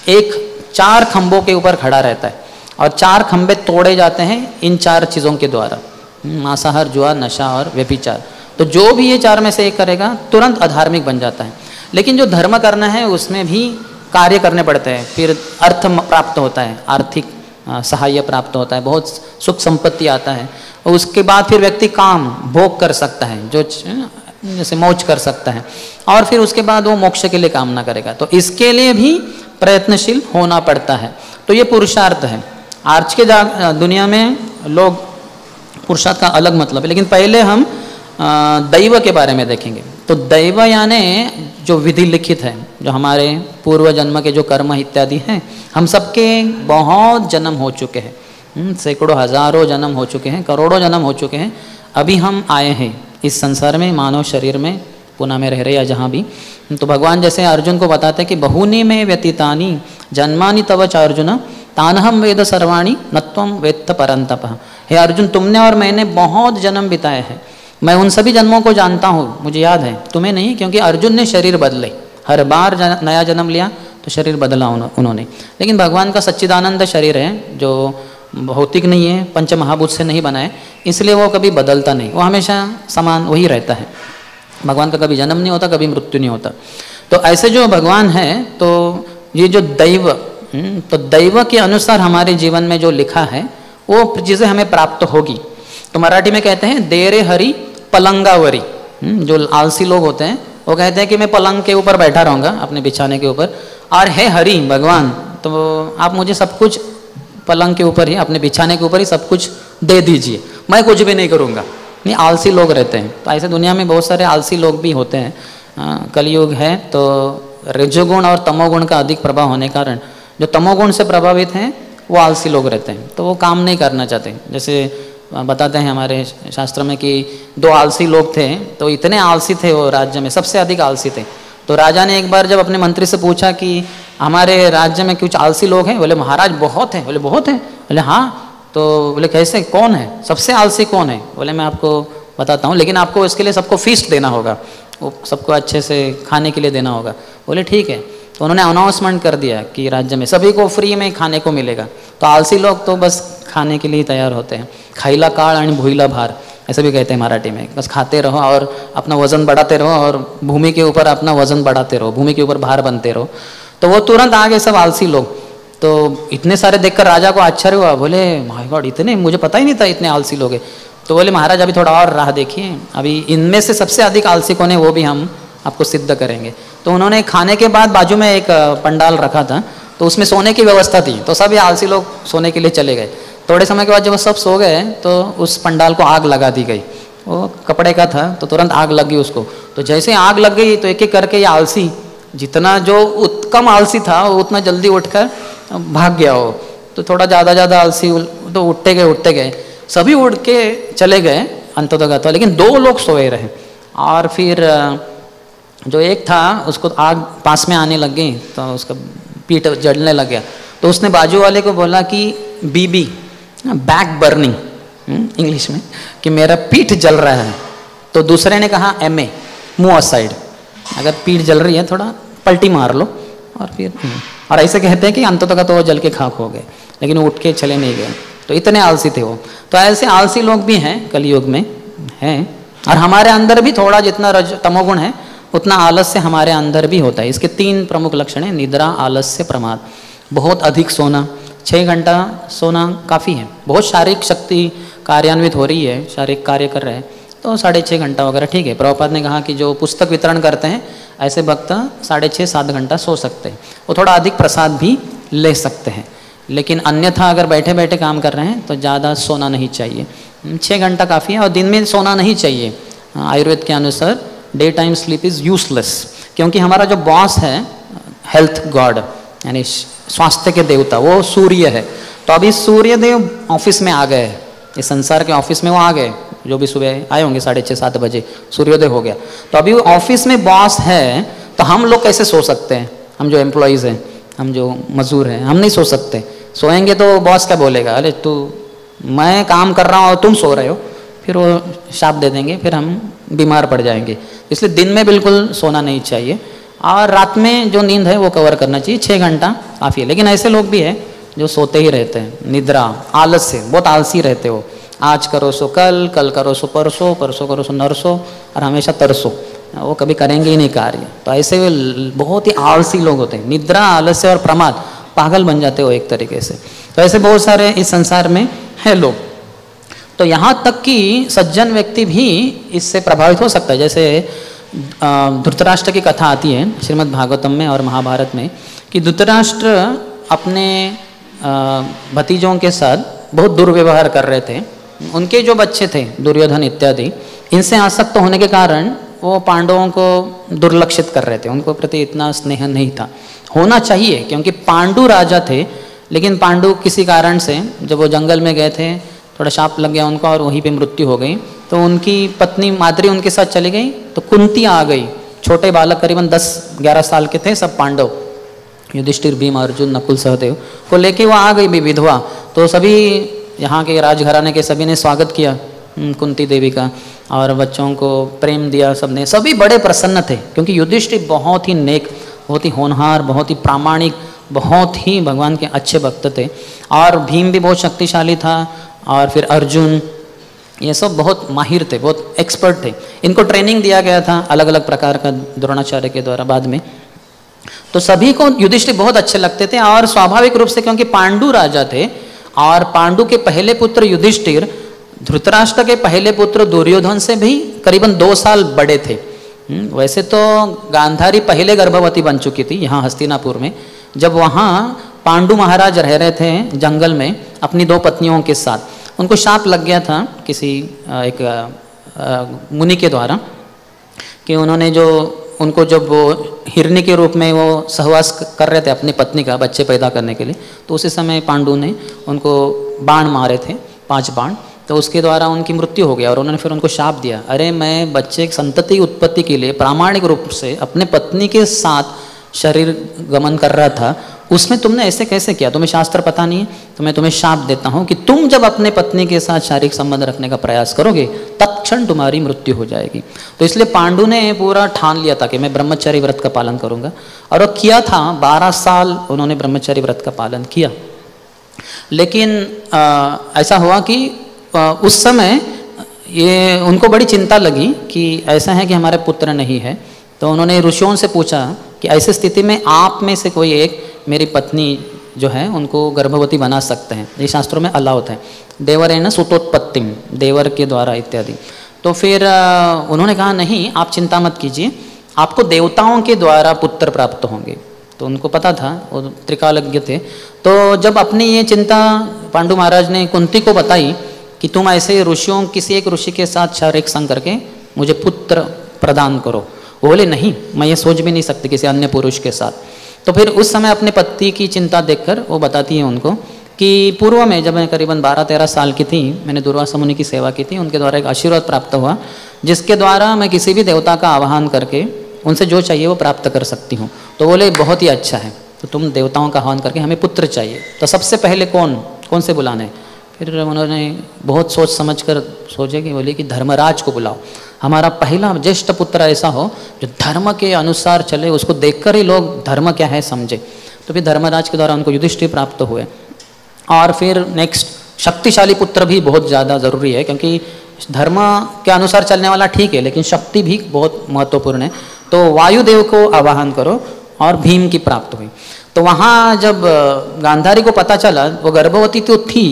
एक चार खंभों के ऊपर खड़ा रहता है और चार खंभे तोड़े जाते हैं इन चार चीज़ों के द्वारा, मांसाहार, जुआ, नशा और व्यभिचार। तो जो भी ये चार में से एक करेगा तुरंत अधार्मिक बन जाता है। लेकिन जो धर्म करना है उसमें भी कार्य करने पड़ते हैं, फिर अर्थ प्राप्त होता है, आर्थिक सहाय प्राप्त होता है, बहुत सुख संपत्ति आता है। और उसके बाद फिर व्यक्ति काम भोग कर सकता है, जो जैसे मौज कर सकता है, और फिर उसके बाद वो मोक्ष के लिए कामना करेगा। तो इसके लिए भी प्रयत्नशील होना पड़ता है। तो ये पुरुषार्थ है। आज के दुनिया में लोग पुरुषार्थ का अलग मतलब है, लेकिन पहले हम दैव के बारे में देखेंगे। तो दैव यानी जो विधि लिखित है, जो हमारे पूर्व जन्म के जो कर्म इत्यादि हैं, हम सबके बहुत जन्म हो चुके हैं, सैकड़ों हजारों जन्म हो चुके हैं, करोड़ों जन्म हो चुके हैं। अभी हम आए हैं इस संसार में, मानव शरीर में, पुणे में रह रहे या जहाँ भी। तो भगवान जैसे अर्जुन को बताते हैं कि बहुनी में व्यतीतानि जन्मानि तव च अर्जुन तानहम वेद सर्वाणि नत्वम वेत्त परंतप। हे अर्जुन, तुमने और मैंने बहुत जन्म बिताए हैं, मैं उन सभी जन्मों को जानता हूँ, मुझे याद है, तुम्हें नहीं, क्योंकि अर्जुन ने शरीर बदले, हर बार नया जन्म लिया तो शरीर बदला उन्होंने। लेकिन भगवान का सच्चिदानंद शरीर है जो भौतिक नहीं है, पंच महाभूत से नहीं बना है, इसलिए वो कभी बदलता नहीं, वो हमेशा समान वही रहता है। भगवान का कभी जन्म नहीं होता, कभी मृत्यु नहीं होता। तो ऐसे जो भगवान है, तो ये जो दैव, तो दैव के अनुसार हमारे जीवन में जो लिखा है वो चीज़ें हमें प्राप्त होगी। तो मराठी में कहते हैं देरे हरि पलंगावरी। जो आलसी लोग होते हैं वो कहते हैं कि मैं पलंग के ऊपर बैठा रहूँगा, अपने बिछाने के ऊपर, और है हरि भगवान, तो आप मुझे सब कुछ पलंग के ऊपर ही, अपने बिछाने के ऊपर ही सब कुछ दे दीजिए, मैं कुछ भी नहीं करूँगा। नहीं, आलसी लोग रहते हैं। तो ऐसे दुनिया में बहुत सारे आलसी लोग भी होते हैं। कलयुग है तो रजोगुण और तमोगुण का अधिक प्रभाव होने के कारण जो तमोगुण से प्रभावित हैं वो आलसी लोग रहते हैं, तो वो काम नहीं करना चाहते। जैसे बताते हैं हमारे शास्त्र में कि दो आलसी लोग थे, तो इतने आलसी थे वो, राज्य में सबसे अधिक आलसी थे। तो राजा ने एक बार जब अपने मंत्री से पूछा कि हमारे राज्य में कुछ आलसी लोग हैं, बोले महाराज बहुत हैं। बोले बहुत हैं? बोले हाँ। तो बोले कैसे, कौन है सबसे आलसी, कौन है? बोले मैं आपको बताता हूँ, लेकिन आपको इसके लिए सबको फीस्ट देना होगा, वो सबको अच्छे से खाने के लिए देना होगा। बोले ठीक है। तो उन्होंने अनाउंसमेंट कर दिया कि राज्य में सभी को फ्री में खाने को मिलेगा। तो आलसी लोग तो बस खाने के लिए तैयार होते हैं। खाइला काळ आणि भुईला भार, ऐसे भी कहते हैं मराठी में। बस खाते रहो और अपना वजन बढ़ाते रहो, और भूमि के ऊपर अपना वजन बढ़ाते रहो, भूमि के ऊपर भार बनते रहो। तो वो तुरंत आ गए सब आलसी लोग। तो इतने सारे देखकर राजा को आश्चर्य हुआ, बोले माय गॉड, इतने, मुझे पता ही नहीं था इतने आलसी लोग हैं। तो बोले महाराज अभी थोड़ा और राह देखिए, अभी इनमें से सबसे अधिक आलसी कौन है वो भी हम आपको सिद्ध करेंगे। तो उन्होंने खाने के बाद बाजू में एक पंडाल रखा था, तो उसमें सोने की व्यवस्था थी। तो सभी आलसी लोग सोने के लिए चले गए। थोड़े समय के बाद जब वो सब सो गए तो उस पंडाल को आग लगा दी गई। वो कपड़े का था तो तुरंत आग लग गई उसको। तो जैसे आग लग गई तो एक एक करके ये आलसी, जितना जो कम आलसी था वो उतना जल्दी उठकर भाग गया हो। तो थोड़ा ज़्यादा आलसी तो उठते गए, सभी उठ के चले गए अंततः। लेकिन दो लोग सोए रहे, और फिर जो एक था उसको आग पास में आने लग गई तो उसका पीठ जलने लग गया। तो उसने बाजू वाले को बोला कि बीबी, बैक बर्निंग इंग्लिश में, कि मेरा पीठ जल रहा है। तो दूसरे ने कहा MA, मूव असाइड, अगर पीठ जल रही है थोड़ा पलटी मार लो। और फिर और ऐसे कहते हैं कि अंततः तो वो जल के खाक हो गए, लेकिन उठ के चले नहीं गए। तो इतने आलसी थे वो। तो ऐसे आलसी लोग भी हैं कलयुग में हैं। और हमारे अंदर भी थोड़ा जितना तमोगुण है उतना आलस्य हमारे अंदर भी होता है। इसके 3 प्रमुख लक्षण हैं, निद्रा, आलस्य, प्रमाद। बहुत अधिक सोना, 6 घंटा सोना काफ़ी है। बहुत शारीरिक शक्ति कार्यान्वित हो रही है, शारीरिक कार्य कर रहे हैं तो 6.5 घंटा वगैरह ठीक है। प्रभुपाद ने कहा कि जो पुस्तक वितरण करते हैं ऐसे भक्त 6.5-7 घंटा सो सकते हैं, वो थोड़ा अधिक प्रसाद भी ले सकते हैं। लेकिन अन्यथा अगर बैठे बैठे काम कर रहे हैं तो ज़्यादा सोना नहीं चाहिए, 6 घंटा काफ़ी है। और दिन में सोना नहीं चाहिए। आयुर्वेद के अनुसार day time sleep is useless, क्योंकि हमारा जो बॉस है हेल्थ गॉड, यानी स्वास्थ्य के देवता, वो सूर्य है। तो अभी सूर्य देव ऑफिस में आ गए, इस संसार के ऑफिस में वो आ गए, जो भी सुबह आए होंगे 6:30-7 बजे सूर्योदय हो गया। तो अभी ऑफिस में बॉस है, तो हम लोग कैसे सो सकते हैं? हम जो एम्प्लॉयज़ हैं, हम जो मजदूर हैं, हम नहीं सो सकते। सोएंगे तो बॉस क्या बोलेगा, अरे तू, मैं काम कर रहा हूँ और तुम सो रहे हो, फिर वो शाप दे देंगे, फिर हम बीमार पड़ जाएंगे। इसलिए दिन में बिल्कुल सोना नहीं चाहिए, और रात में जो नींद है वो कवर करना चाहिए, 6 घंटा काफ़ी है। लेकिन ऐसे लोग भी हैं जो सोते ही रहते हैं, निद्रा, आलस्य, बहुत आलसी रहते हो। आज करो सो कल, कल करो सो परसों, परसों करो सो नरसों, और हमेशा तरसों, वो कभी करेंगे ही नहीं कार्य। तो ऐसे बहुत ही आलसी लोग होते हैं, निद्रा, आलस्य और प्रमाद, पागल बन जाते हो एक तरीके से। तो ऐसे बहुत सारे इस संसार में है लोग। तो यहाँ तक कि सज्जन व्यक्ति भी इससे प्रभावित हो सकता है। जैसे धृतराष्ट्र की कथा आती है श्रीमद् भागवतम में और महाभारत में, कि धृतराष्ट्र अपने भतीजों के साथ बहुत दुर्व्यवहार कर रहे थे। उनके जो बच्चे थे दुर्योधन इत्यादि, इनसे आसक्त होने के कारण वो पांडवों को दुर्लक्षित कर रहे थे, उनको प्रति इतना स्नेह नहीं था। होना चाहिए, क्योंकि पांडु राजा थे, लेकिन पांडु किसी कारण से जब वो जंगल में गए थे, थोड़ा शाप लग गया उनको और वहीं पे मृत्यु हो गई। तो उनकी पत्नी माद्री उनके साथ चली गई, तो कुंती आ गई। छोटे बालक करीबन 10-11 साल के थे सब पांडव, युधिष्ठिर, भीम, अर्जुन, नकुल, सहदेव को लेके वो आ गई भी विधवा। तो सभी यहाँ के राजघराने के सभी ने स्वागत किया कुंती देवी का, और बच्चों को प्रेम दिया सबने, सभी बड़े प्रसन्न थे, क्योंकि युधिष्ठिर बहुत ही नेक, बहुत ही होनहार, बहुत ही प्रामाणिक, बहुत ही भगवान के अच्छे भक्त थे। और भीम भी बहुत शक्तिशाली था, और फिर अर्जुन, ये सब बहुत माहिर थे, बहुत एक्सपर्ट थे। इनको ट्रेनिंग दिया गया था अलग अलग प्रकार का द्रोणाचार्य के द्वारा बाद में। तो सभी को युधिष्ठिर बहुत अच्छे लगते थे, और स्वाभाविक रूप से क्योंकि पांडु राजा थे, और पांडु के पहले पुत्र युधिष्ठिर धृतराष्ट्र के पहले पुत्र दुर्योधन से भी करीबन 2 साल बड़े थे। वैसे तो गांधारी पहले गर्भवती बन चुकी थी यहाँ हस्तिनापुर में, जब वहाँ पांडु महाराज रह रहे थे जंगल में अपनी 2 पत्नियों के साथ। उनको शाप लग गया था किसी एक मुनि के द्वारा, कि उन्होंने जो उनको जब वो हिरनी के रूप में वो सहवास कर रहे थे अपनी पत्नी का बच्चे पैदा करने के लिए, तो उसी समय पांडु ने उनको बाण मारे थे, 5 बाण। तो उसके द्वारा उनकी मृत्यु हो गया, और उन्होंने फिर उनको शाप दिया, अरे मैं बच्चे संतति उत्पत्ति के लिए प्रामाणिक रूप से अपने पत्नी के साथ शरीर गमन कर रहा था, उसमें तुमने ऐसे कैसे किया? तुम्हें शास्त्र पता नहीं है, तो मैं तुम्हें शाप देता हूँ कि तुम जब अपने पत्नी के साथ शारीरिक संबंध रखने का प्रयास करोगे, तत्क्षण तुम्हारी मृत्यु हो जाएगी। तो इसलिए पांडु ने पूरा ठान लिया था कि मैं ब्रह्मचारी व्रत का पालन करूँगा, और वो किया था। 12 साल उन्होंने ब्रह्मचारी व्रत का पालन किया। लेकिन ऐसा हुआ कि उस समय ये उनको बड़ी चिंता लगी कि ऐसा है कि हमारे पुत्र नहीं है। तो उन्होंने ऋषियों से पूछा कि ऐसी स्थिति में आप में से कोई एक मेरी पत्नी जो है उनको गर्भवती बना सकते हैं, ये शास्त्रों में अलाउड है। देवरेण सुतोत्पत्तिम, देवर के द्वारा इत्यादि। तो फिर उन्होंने कहा नहीं, आप चिंता मत कीजिए, आपको देवताओं के द्वारा पुत्र प्राप्त होंगे। तो उनको पता था, वो त्रिकालज्ञ थे। तो जब अपनी ये चिंता पांडु महाराज ने कुंती को बताई कि तुम ऐसे ऋषियों, किसी एक ऋषि के साथ शारीरिक संग करके मुझे पुत्र प्रदान करो, वो बोले नहीं, मैं ये सोच भी नहीं सकती किसी अन्य पुरुष के साथ। तो फिर उस समय अपने पति की चिंता देखकर वो बताती है उनको कि पूर्व में जब मैं करीबन 12-13 साल की थी, मैंने दुर्वासा मुनि की सेवा की थी, उनके द्वारा एक आशीर्वाद प्राप्त हुआ, जिसके द्वारा मैं किसी भी देवता का आवाहन करके उनसे जो चाहिए वो प्राप्त कर सकती हूँ। तो बोले बहुत ही अच्छा है, तो तुम देवताओं का आह्वान करके हमें पुत्र चाहिए। तो सबसे पहले कौन से बुलाने? फिर उन्होंने बहुत सोच समझ कर सोचे कि बोले कि धर्मराज को बुलाओ, हमारा पहला ज्येष्ठ पुत्र ऐसा हो जो धर्म के अनुसार चले, उसको देखकर ही लोग धर्म क्या है समझे। तो फिर धर्मराज के द्वारा उनको युधिष्ठिर प्राप्त हुए। और फिर नेक्स्ट शक्तिशाली पुत्र भी बहुत ज़्यादा ज़रूरी है, क्योंकि धर्म के अनुसार चलने वाला ठीक है, लेकिन शक्ति भी बहुत महत्वपूर्ण है। तो वायुदेव को आवाहन करो, और भीम की प्राप्त हुई। तो वहाँ जब गांधारी को पता चला, वो गर्भवती तो थी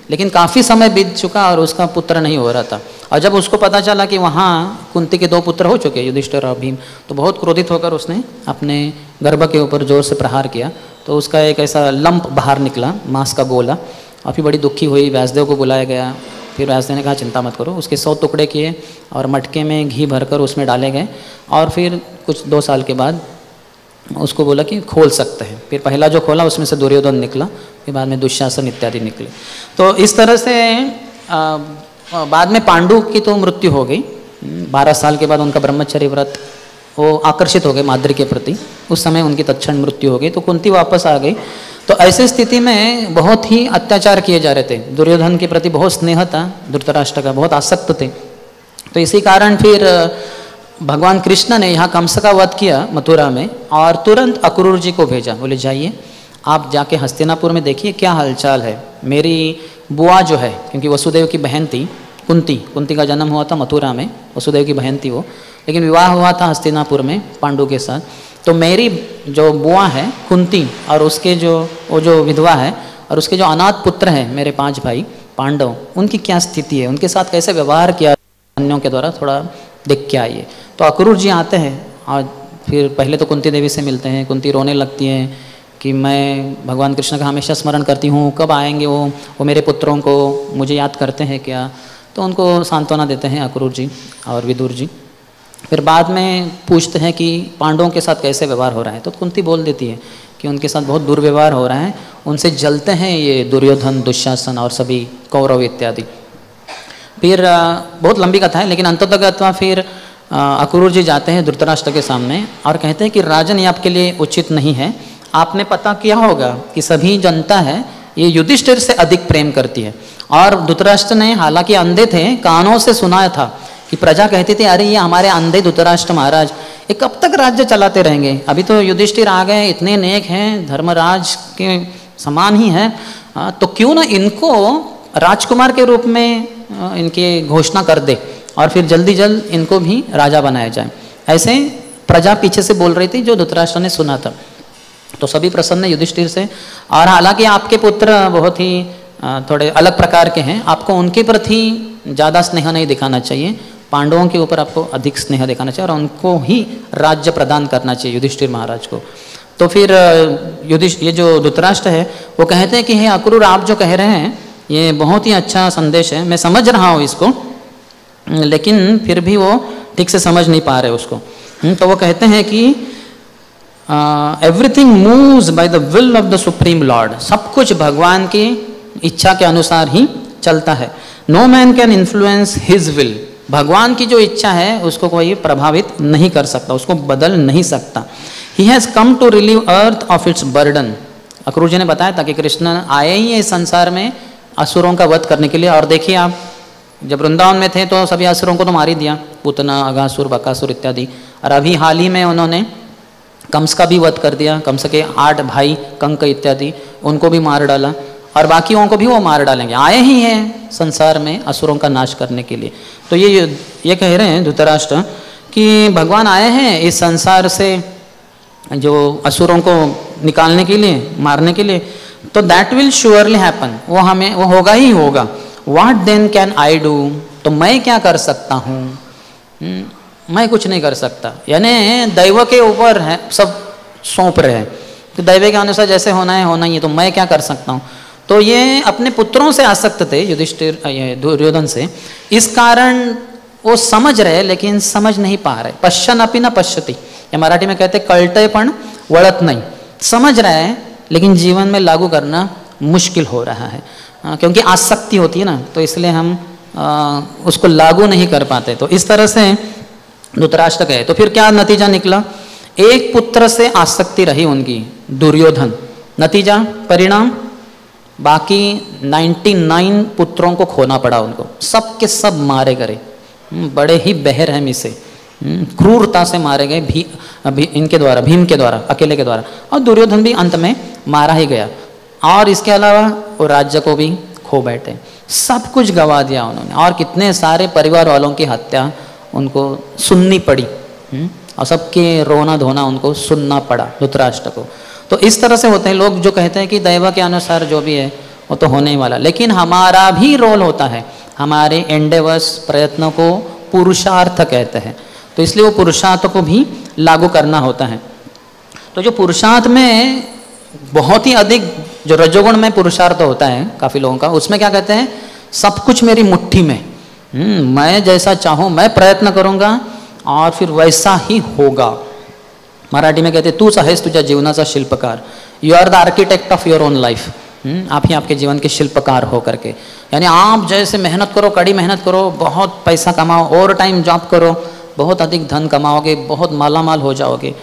लेकिन काफ़ी समय बीत चुका और उसका पुत्र नहीं हो रहा था, और जब उसको पता चला कि वहाँ कुंती के 2 पुत्र हो चुके, युधिष्ठिर और भीम, तो बहुत क्रोधित होकर उसने अपने गर्भ के ऊपर जोर से प्रहार किया। तो उसका एक ऐसा लंप बाहर निकला, मांस का गोला, और फिर बड़ी दुखी हुई, व्यासदेव को बुलाया गया। फिर व्यासदेव ने कहा चिंता मत करो, उसके 100 टुकड़े किए और मटके में घी भरकर उसमें डाले गए। और फिर कुछ 2 साल के बाद उसको बोला कि खोल सकते हैं। फिर पहला जो खोला उसमें से दुर्योधन निकला, फिर बाद में दुशासन इत्यादि निकले। तो इस तरह से बाद में पांडु की तो मृत्यु हो गई। 12 साल के बाद उनका ब्रह्मचर्य व्रत, वो आकर्षित हो गए माद्री के प्रति, उस समय उनकी तत्क्षण मृत्यु हो गई। तो कुंती वापस आ गई। तो ऐसी स्थिति में बहुत ही अत्याचार किए जा रहे थे। दुर्योधन के प्रति बहुत स्नेह था, धृतराष्ट्र का बहुत आसक्त थे। तो इसी कारण फिर भगवान कृष्ण ने यहाँ कंस का वध किया मथुरा में, और तुरंत अक्रूर जी को भेजा। बोले जाइए आप जाके हस्तिनापुर में देखिए क्या हालचाल है। मेरी बुआ जो है, क्योंकि वसुदेव की बहन थी कुंती का जन्म हुआ था मथुरा में, वसुदेव की बहन थी वो, लेकिन विवाह हुआ था हस्तिनापुर में पांडु के साथ। तो मेरी जो बुआ है कुंती, और उसके वो जो विधवा है, और उसके जो अनाथ पुत्र हैं मेरे 5 भाई पांडव, उनकी क्या स्थिति है, उनके साथ कैसे व्यवहार किया अन्यों के द्वारा, थोड़ा देख के आइए। तो अक्रूर जी आते हैं और फिर पहले तो कुंती देवी से मिलते हैं। कुंती रोने लगती है कि मैं भगवान कृष्ण का हमेशा स्मरण करती हूँ, कब आएंगे वो मेरे पुत्रों को मुझे याद करते हैं क्या। तो उनको सांत्वना देते हैं अक्रूर जी और विदुर जी। फिर बाद में पूछते हैं कि पांडवों के साथ कैसे व्यवहार हो रहा है। तो कुंती बोल देती है कि उनके साथ बहुत दुर्व्यवहार हो रहा है, उनसे जलते हैं ये दुर्योधन, दुशासन और सभी कौरव इत्यादि। फिर बहुत लंबी कथा है, लेकिन अंततः फिर अक्रूर जी जाते हैं धृतराष्ट्र के सामने और कहते हैं कि राजन, ये आपके लिए उचित नहीं है। आपने पता किया होगा कि सभी जनता है ये युधिष्ठिर से अधिक प्रेम करती है। और धृतराष्ट्र ने, हालांकि अंधे थे, कानों से सुना था कि प्रजा कहती थी अरे ये हमारे अंधे धृतराष्ट्र महाराज, ये कब तक राज्य चलाते रहेंगे। अभी तो युधिष्ठिर आ गए, इतने नेक हैं, धर्मराज के समान ही हैं, तो क्यों ना इनको राजकुमार के रूप में इनकी घोषणा कर दे और फिर जल्दी जल्द इनको भी राजा बनाया जाए। ऐसे प्रजा पीछे से बोल रही थी, जो धृतराष्ट्र ने सुना था। तो सभी प्रसन्न युधिष्ठिर से। और हालांकि आपके पुत्र बहुत ही थोड़े अलग प्रकार के हैं, आपको उनके प्रति ज़्यादा स्नेह नहीं दिखाना चाहिए, पांडवों के ऊपर आपको अधिक स्नेह दिखाना चाहिए और उनको ही राज्य प्रदान करना चाहिए युधिष्ठिर महाराज को। तो फिर ये जो धृतराष्ट्र है वो कहते हैं कि हे अक्रूर, आप जो कह रहे हैं ये बहुत ही अच्छा संदेश है, मैं समझ रहा हूँ इसको, लेकिन फिर भी वो ठीक से समझ नहीं पा रहे उसको। तो वो कहते हैं कि everything moves bye the will of the supreme Lord, सब कुछ भगवान की इच्छा के अनुसार ही चलता है। No man can influence his will, भगवान की जो इच्छा है उसको कोई प्रभावित नहीं कर सकता, उसको बदल नहीं सकता। He has come to relieve earth of its burden. Akrura ji ने बताया था कि कृष्ण आए ही इस संसार में असुरों का वध करने के लिए। और देखिए आप जब वृंदावन में थे तो सभी असुरों को तो मार ही दिया, पूतना, अघासुर, बकासुर इत्यादि। और अभी हाल ही में उन्होंने कंस का भी वध कर दिया, कंस के 8 भाई कंक इत्यादि, उनको भी मार डाला और बाकियों को भी वो मार डालेंगे। आए ही हैं संसार में असुरों का नाश करने के लिए। तो ये कह रहे हैं धृतराष्ट्र कि भगवान आए हैं इस संसार से जो असुरों को निकालने के लिए, मारने के लिए। तो दैट विल श्योरली हैपन, वो होगा ही होगा। What then can I do, तो मैं क्या कर सकता हूँ, मैं कुछ नहीं कर सकता। यानी दैव के ऊपर है, सब सौंप रहे हैं, तो दैव के अनुसार जैसे होना है होना ही है, तो मैं क्या कर सकता हूँ। तो ये अपने पुत्रों से आसक्त थे युधिष्ठिर, दुर्योधन से, इस कारण वो समझ रहे लेकिन समझ नहीं पा रहे। पश्चन अपि न पश्यति, या मराठी में कहते कळतंय पण वळत नहीं, समझ रहे हैं लेकिन जीवन में लागू करना मुश्किल हो रहा है, क्योंकि आसक्ति होती है ना, तो इसलिए हम उसको लागू नहीं कर पाते। तो इस तरह से धृतराष्ट्र गए। तो फिर क्या नतीजा निकला, एक पुत्र से आसक्ति रही उनकी, दुर्योधन। नतीजा, परिणाम, बाकी 99 पुत्रों को खोना पड़ा उनको, सब के सब मारे गए, बड़े ही बेरहमी से, क्रूरता से मारे गए इनके द्वारा, भीम के द्वारा, अकेले के द्वारा। और दुर्योधन भी अंत में मारा ही गया। और इसके अलावा वो राज्य को भी खो बैठे, सब कुछ गंवा दिया उन्होंने। और कितने सारे परिवार वालों की हत्या उनको सुननी पड़ी, और सबके रोना धोना उनको सुनना पड़ा धृतराष्ट्र को। तो इस तरह से होते हैं लोग जो कहते हैं कि दैव के अनुसार जो भी है वो तो होने ही वाला, लेकिन हमारा भी रोल होता है, हमारे एंडेवर्स, प्रयत्नों को पुरुषार्थ कहते हैं। तो इसलिए वो पुरुषार्थ को भी लागू करना होता है। तो जो पुरुषार्थ में बहुत ही अधिक जो रजोगुण में पुरुषार्थ होता है काफ़ी लोगों का, उसमें क्या कहते हैं, सब कुछ मेरी मुट्ठी में, मैं जैसा चाहूँ मैं प्रयत्न करूँगा और फिर वैसा ही होगा। मराठी में कहते तूच आहेस तुझ्या जीवनाचा शिल्पकार, you are the architect of your own life. आप ही आपके जीवन के शिल्पकार हो करके, यानी आप जैसे मेहनत करो, कड़ी मेहनत करो, बहुत पैसा कमाओ, ओवर टाइम जॉब करो, बहुत अधिक धन कमाओगे, बहुत मालामाल हो जाओगे।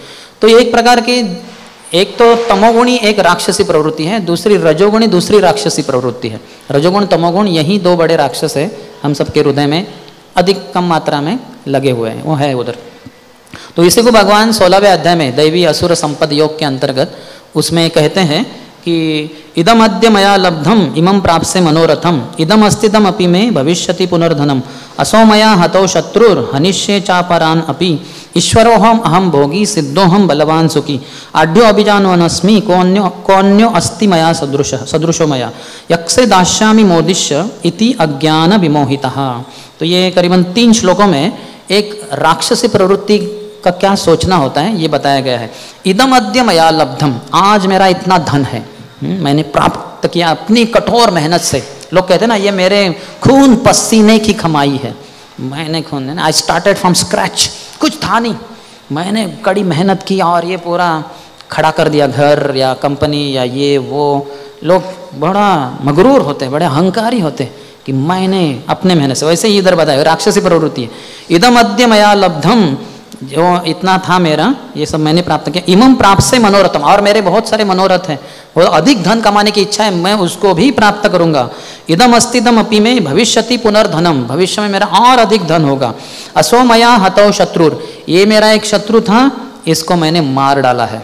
तो ये एक प्रकार की, एक तो तमोगुणी एक राक्षसी प्रवृत्ति है, दूसरी रजोगुणी दूसरी राक्षसी प्रवृत्ति है। रजोगुण तमोगुण यही दो बड़े राक्षस है हम सबके हृदय में, अधिक कम मात्रा में लगे हुए हैं, वो है उधर। तो इसी को भगवान 16वें अध्याय में दैवी असुर संपद योग के अंतर्गत उसमें कहते हैं कि इदम अद्य मया लब्धम इमं प्राप्से मनोरथम इदम अस्तिदम अपि मे भविष्यति पुनर्धनम असो मया हतो शत्रुर हनिष्ये चापरान अपि ईश्वरोहम अहम भोगी सिद्धोहम बलवान सुखी आढ्यो अभिजानवनस्मि कोन्यो अस्ति मया सदृशो मया यक्षे दास्यामि मोदिष्य इति अज्ञान विमोहितः। तो ये करीबन 3 श्लोकों में एक राक्षसी प्रवृत्ति का क्या सोचना होता है ये बताया गया है। इदम अद्य मया लब्धम, आज मेरा इतना धन है, मैंने प्राप्त किया अपनी कठोर मेहनत से। लोग कहते हैं ना ये मेरे खून पसीने की कमाई है, मैंने खून, आई स्टार्टेड फ्रॉम स्क्रैच, कुछ था नहीं, मैंने कड़ी मेहनत की और ये पूरा खड़ा कर दिया, घर या कंपनी या ये वो। लोग बड़ा मगरूर होते हैं, बड़े अहंकारी होते हैं कि मैंने अपने मेहनत से। वैसे ही इधर बताया राक्षसी प्रवृत्ति है, इदम अद्य मया लब्धम, जो इतना था मेरा ये सब मैंने प्राप्त किया, इमं प्राप्त से मनोरथम, और मेरे बहुत सारे मनोरथ हैं, वो अधिक धन कमाने की इच्छा है, मैं उसको भी प्राप्त करूंगा। इदम अस्तिदम अपि में भविष्यति पुनर्धनम, भविष्य में मेरा और अधिक धन होगा। असो मया हतो शत्रुर, ये मेरा एक शत्रु था, इसको मैंने मार डाला है।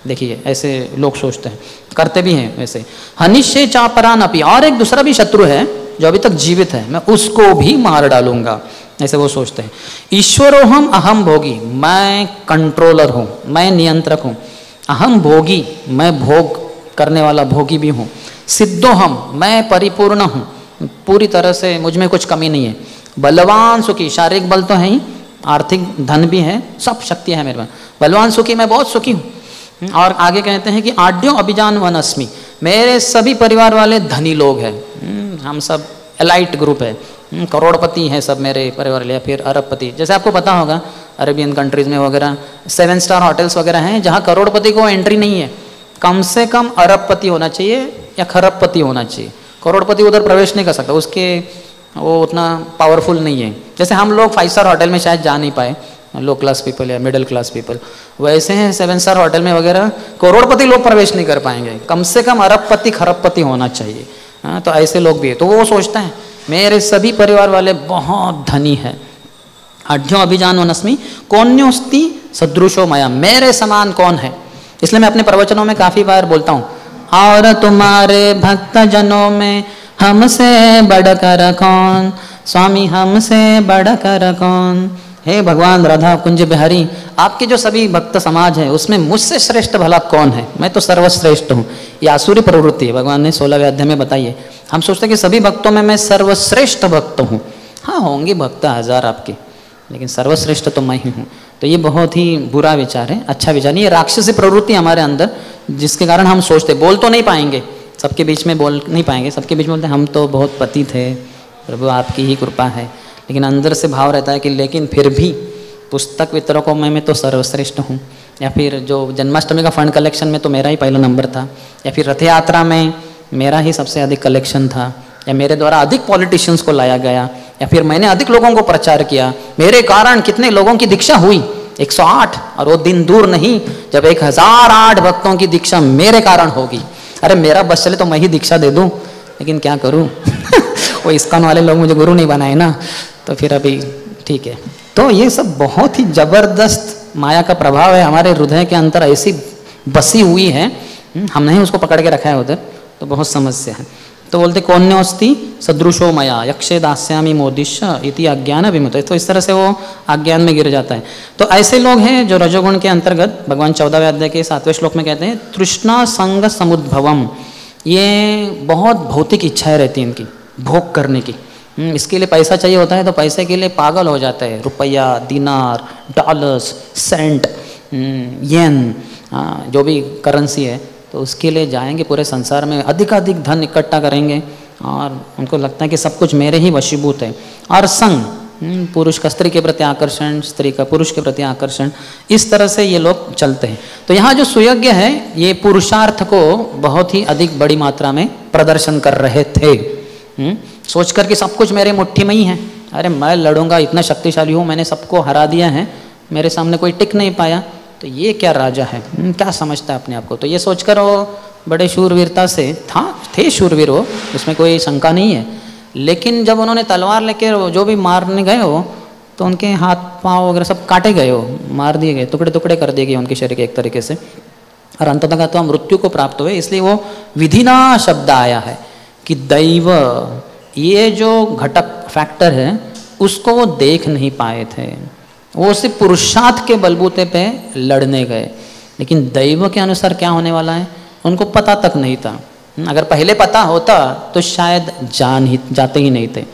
देखिए ऐसे लोग सोचते हैं, करते भी हैं वैसे। हनिष्ये चापरान अपि, और एक दूसरा भी शत्रु है जो अभी तक जीवित है, मैं उसको भी मार डालूंगा, ऐसे वो सोचते हैं। ईश्वरोहम अहम भोगी, मैं कंट्रोलर हूँ, मैं नियंत्रक हूँ। अहम भोगी, मैं भोग करने वाला भोगी भी हूँ। सिद्धोहम, मैं परिपूर्ण हूँ, पूरी तरह से मुझ में कुछ कमी नहीं है। बलवान सुखी, शारीरिक बल तो है ही, आर्थिक धन भी है, सब शक्ति है मेरे पास। बलवान सुखी, मैं बहुत सुखी हूँ। और आगे कहते हैं कि आढ्यो अभिजान वनस्मि, मेरे सभी परिवार वाले धनी लोग हैं, हम सब एलाइट ग्रुप है, करोड़पति हैं सब मेरे परिवार, या फिर अरबपति। जैसे आपको पता होगा अरेबियन कंट्रीज में वगैरह 7 स्टार होटल्स वगैरह हैं जहाँ करोड़पति को एंट्री नहीं है, कम से कम अरबपति होना चाहिए या खरबपति होना चाहिए, करोड़पति उधर प्रवेश नहीं कर सकता, उसके वो उतना पावरफुल नहीं है। जैसे हम लोग 5 स्टार होटल में शायद जा नहीं पाए, लो क्लास पीपल या मिडिल क्लास पीपल, वैसे हैं 7 स्टार होटल में वगैरह करोड़पति लोग प्रवेश नहीं कर पाएंगे, कम से कम अरबपति खरबपति होना चाहिए। हाँ, तो ऐसे लोग भी है। तो वो सोचता है मेरे सभी परिवार वाले बहुत धनी है। आढ्यो अभिजान वनस्मि कोन्योस्ति सदृशो मया, मेरे समान कौन है। इसलिए मैं अपने प्रवचनों में काफ़ी बार बोलता हूँ, और तुम्हारे भक्त जनों में हमसे बढ़कर कौन, स्वामी हमसे बढ़कर कौन। हे भगवान राधा कुंज बिहारी, आपके जो सभी भक्त समाज है उसमें मुझसे श्रेष्ठ भला कौन है, मैं तो सर्वश्रेष्ठ हूँ। ये आसुरी प्रवृत्ति है, भगवान ने 16वें अध्याय में बताई है। हम सोचते हैं कि सभी भक्तों में मैं सर्वश्रेष्ठ भक्त हूँ। हाँ, होंगे भक्त 1000 आपके, लेकिन सर्वश्रेष्ठ तो मैं ही हूँ। तो ये बहुत ही बुरा विचार है, अच्छा विचार नहीं। ये राक्षसी प्रवृत्ति हमारे अंदर, जिसके कारण हम सोचते, बोल तो नहीं पाएंगे, सबके बीच में बोल नहीं पाएंगे, सबके बीच में बोलते हम तो बहुत पति थे, प्रभु आपकी ही कृपा है, लेकिन अंदर से भाव रहता है कि लेकिन फिर भी पुस्तक वितरकों में मैं तो सर्वश्रेष्ठ हूँ, या फिर जो जन्माष्टमी का फंड कलेक्शन में तो मेरा ही पहला नंबर था, या फिर रथ यात्रा में मेरा ही सबसे अधिक कलेक्शन था, या मेरे द्वारा अधिक पॉलिटिशियंस को लाया गया, या फिर मैंने अधिक लोगों को प्रचार किया, मेरे कारण कितने लोगों की दीक्षा हुई 108, और वो दिन दूर नहीं जब 1008 भक्तों की दीक्षा मेरे कारण होगी। अरे मेरा बस चले तो मैं ही दीक्षा दे दूँ, लेकिन क्या करूँ वो इस्कॉन वाले लोग मुझे गुरु नहीं बनाए ना, तो फिर अभी ठीक है। तो ये सब बहुत ही जबरदस्त माया का प्रभाव है, हमारे हृदय के अंदर ऐसी बसी हुई है, हम नहीं उसको पकड़ के रखा है उधर, तो बहुत समस्या है। तो बोलते कौन्योस्ति सदृशो मया यक्षे दास्यामि मोदिष्य इति अज्ञान विमुक्त, तो इस तरह से वो अज्ञान में गिर जाता है। तो ऐसे लोग हैं जो रजोगुण के अंतर्गत भगवान 14वें अध्याय के 7वें श्लोक में कहते हैं तृष्णा संग समुद्भवम, ये बहुत भौतिक इच्छाएं रहती हैं इनकी भोग करने की। इसके लिए पैसा चाहिए होता है तो पैसे के लिए पागल हो जाता है, रुपया, दिनार, डॉलर्स, सेंट, येन, जो भी करेंसी है, तो उसके लिए जाएंगे पूरे संसार में, धन इकट्ठा करेंगे, और उनको लगता है कि सब कुछ मेरे ही वशीभूत है। और संग, पुरुष का स्त्री के प्रति आकर्षण, स्त्री का पुरुष के प्रति आकर्षण, इस तरह से ये लोग चलते हैं। तो यहाँ जो सुयज्ञ है ये पुरुषार्थ को बहुत ही अधिक बड़ी मात्रा में प्रदर्शन कर रहे थे। सोच कर कि सब कुछ मेरे मुट्ठी में ही है, अरे मैं लड़ूंगा, इतना शक्तिशाली हूँ, मैंने सबको हरा दिया है, मेरे सामने कोई टिक नहीं पाया, तो ये क्या राजा है, क्या समझता है अपने आप को। तो ये सोचकर वो बड़े शूरवीरता से थे शूरवीर वो, उसमें कोई शंका नहीं है। लेकिन जब उन्होंने तलवार लेकर जो भी मारने गए हो तो उनके हाथ पाँव वगैरह सब काटे गए हो, मार दिए गए, टुकड़े टुकड़े कर दिए गए उनके शरीर के एक तरीके से, और अंततः तो मृत्यु को प्राप्त हुए। इसलिए वो विधिना शब्द आया है कि दैव, ये जो घटक फैक्टर है उसको वो देख नहीं पाए थे, वो सिर्फ पुरुषार्थ के बलबूते पे लड़ने गए। लेकिन दैव के अनुसार क्या होने वाला है उनको पता तक नहीं था। अगर पहले पता होता तो शायद जाते ही नहीं थे,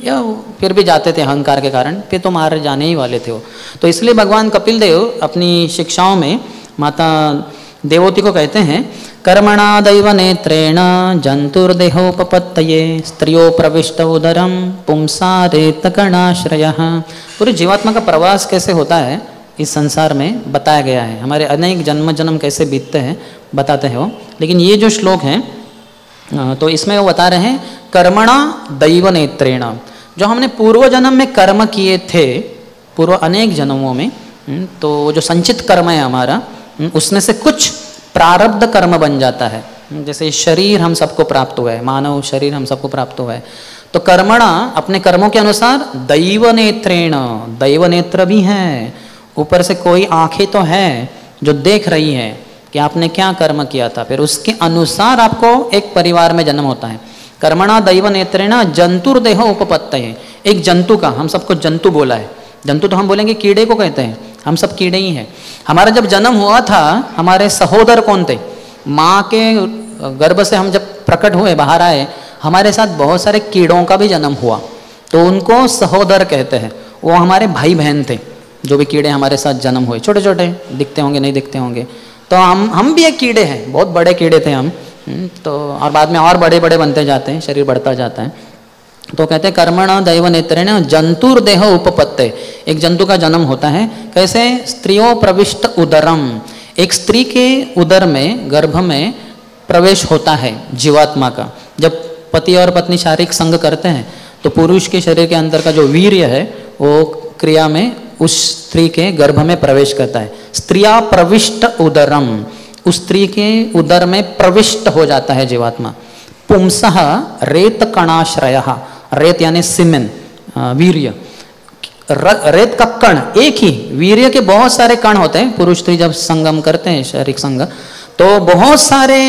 या फिर भी जाते थे अहंकार के कारण, फिर तो मारे जाने ही वाले थे वो। तो इसलिए भगवान कपिल देव अपनी शिक्षाओं में माता देवोती को कहते हैं, कर्मणा दैव नेत्रेण जंतुर्देहोपपत्तये स्त्रियो प्रविष्ट उदरम पुंसा रेतकणाश्रयः। पूरे जीवात्मा का प्रवास कैसे होता है इस संसार में बताया गया है, हमारे अनेक जन्म जन्म कैसे बीतते हैं बताते हैं वो। लेकिन ये जो श्लोक है तो इसमें वो बता रहे हैं कर्मणा दैव नेत्रेण, जो हमने पूर्व जन्म में कर्म किए थे, पूर्व अनेक जन्मों में, तो जो संचित कर्म है हमारा, उसमें से कुछ प्रारब्ध कर्म बन जाता है। जैसे शरीर हम सबको प्राप्त हुआ है, मानव शरीर हम सबको प्राप्त हुआ है, तो कर्मणा अपने कर्मों के अनुसार दैव नेत्रेण, दैव नेत्र भी हैं, ऊपर से कोई आंखें तो है जो देख रही है कि आपने क्या कर्म किया था, फिर उसके अनुसार आपको एक परिवार में जन्म होता है। कर्मणा दैव नेत्रेण जंतुर्देह उपपत्तये, एक जंतु का, हम सबको जंतु बोला है, जंतु तो हम बोलेंगे कीड़े को कहते हैं, हम सब कीड़े ही हैं। हमारा जब जन्म हुआ था हमारे सहोदर कौन थे, माँ के गर्भ से हम जब प्रकट हुए बाहर आए, हमारे साथ बहुत सारे कीड़ों का भी जन्म हुआ, तो उनको सहोदर कहते हैं। वो हमारे भाई बहन थे, जो भी कीड़े हमारे साथ जन्म हुए, छोटे छोटे दिखते होंगे नहीं दिखते होंगे, तो हम भी एक कीड़े हैं, बहुत बड़े कीड़े थे हम, तो और बाद में और बड़े बड़े बनते जाते हैं, शरीर बढ़ता जाता है। तो कहते हैं कर्मणा दैव नेत्रेण जंतुर्देह उपपत्ते, एक जंतु का जन्म होता है। कैसे, स्त्रियों प्रविष्ट उदरम, एक स्त्री के उदर में, गर्भ में प्रवेश होता है जीवात्मा का। जब पति और पत्नी शारीरिक संग करते हैं तो पुरुष के शरीर के अंदर का जो वीर्य है वो क्रिया में उस स्त्री के गर्भ में प्रवेश करता है। स्त्रिया प्रविष्ट उदरम, उस स्त्री के उदर में प्रविष्ट हो जाता है जीवात्मा। पुंसः रेत कणाश्रयः, रेत यानी सीमेन, वीर्य, रेत का कण, एक ही वीर्य के बहुत सारे कण होते हैं। पुरुष स्त्री जब संगम करते हैं, शारीरिक संग, तो बहुत सारे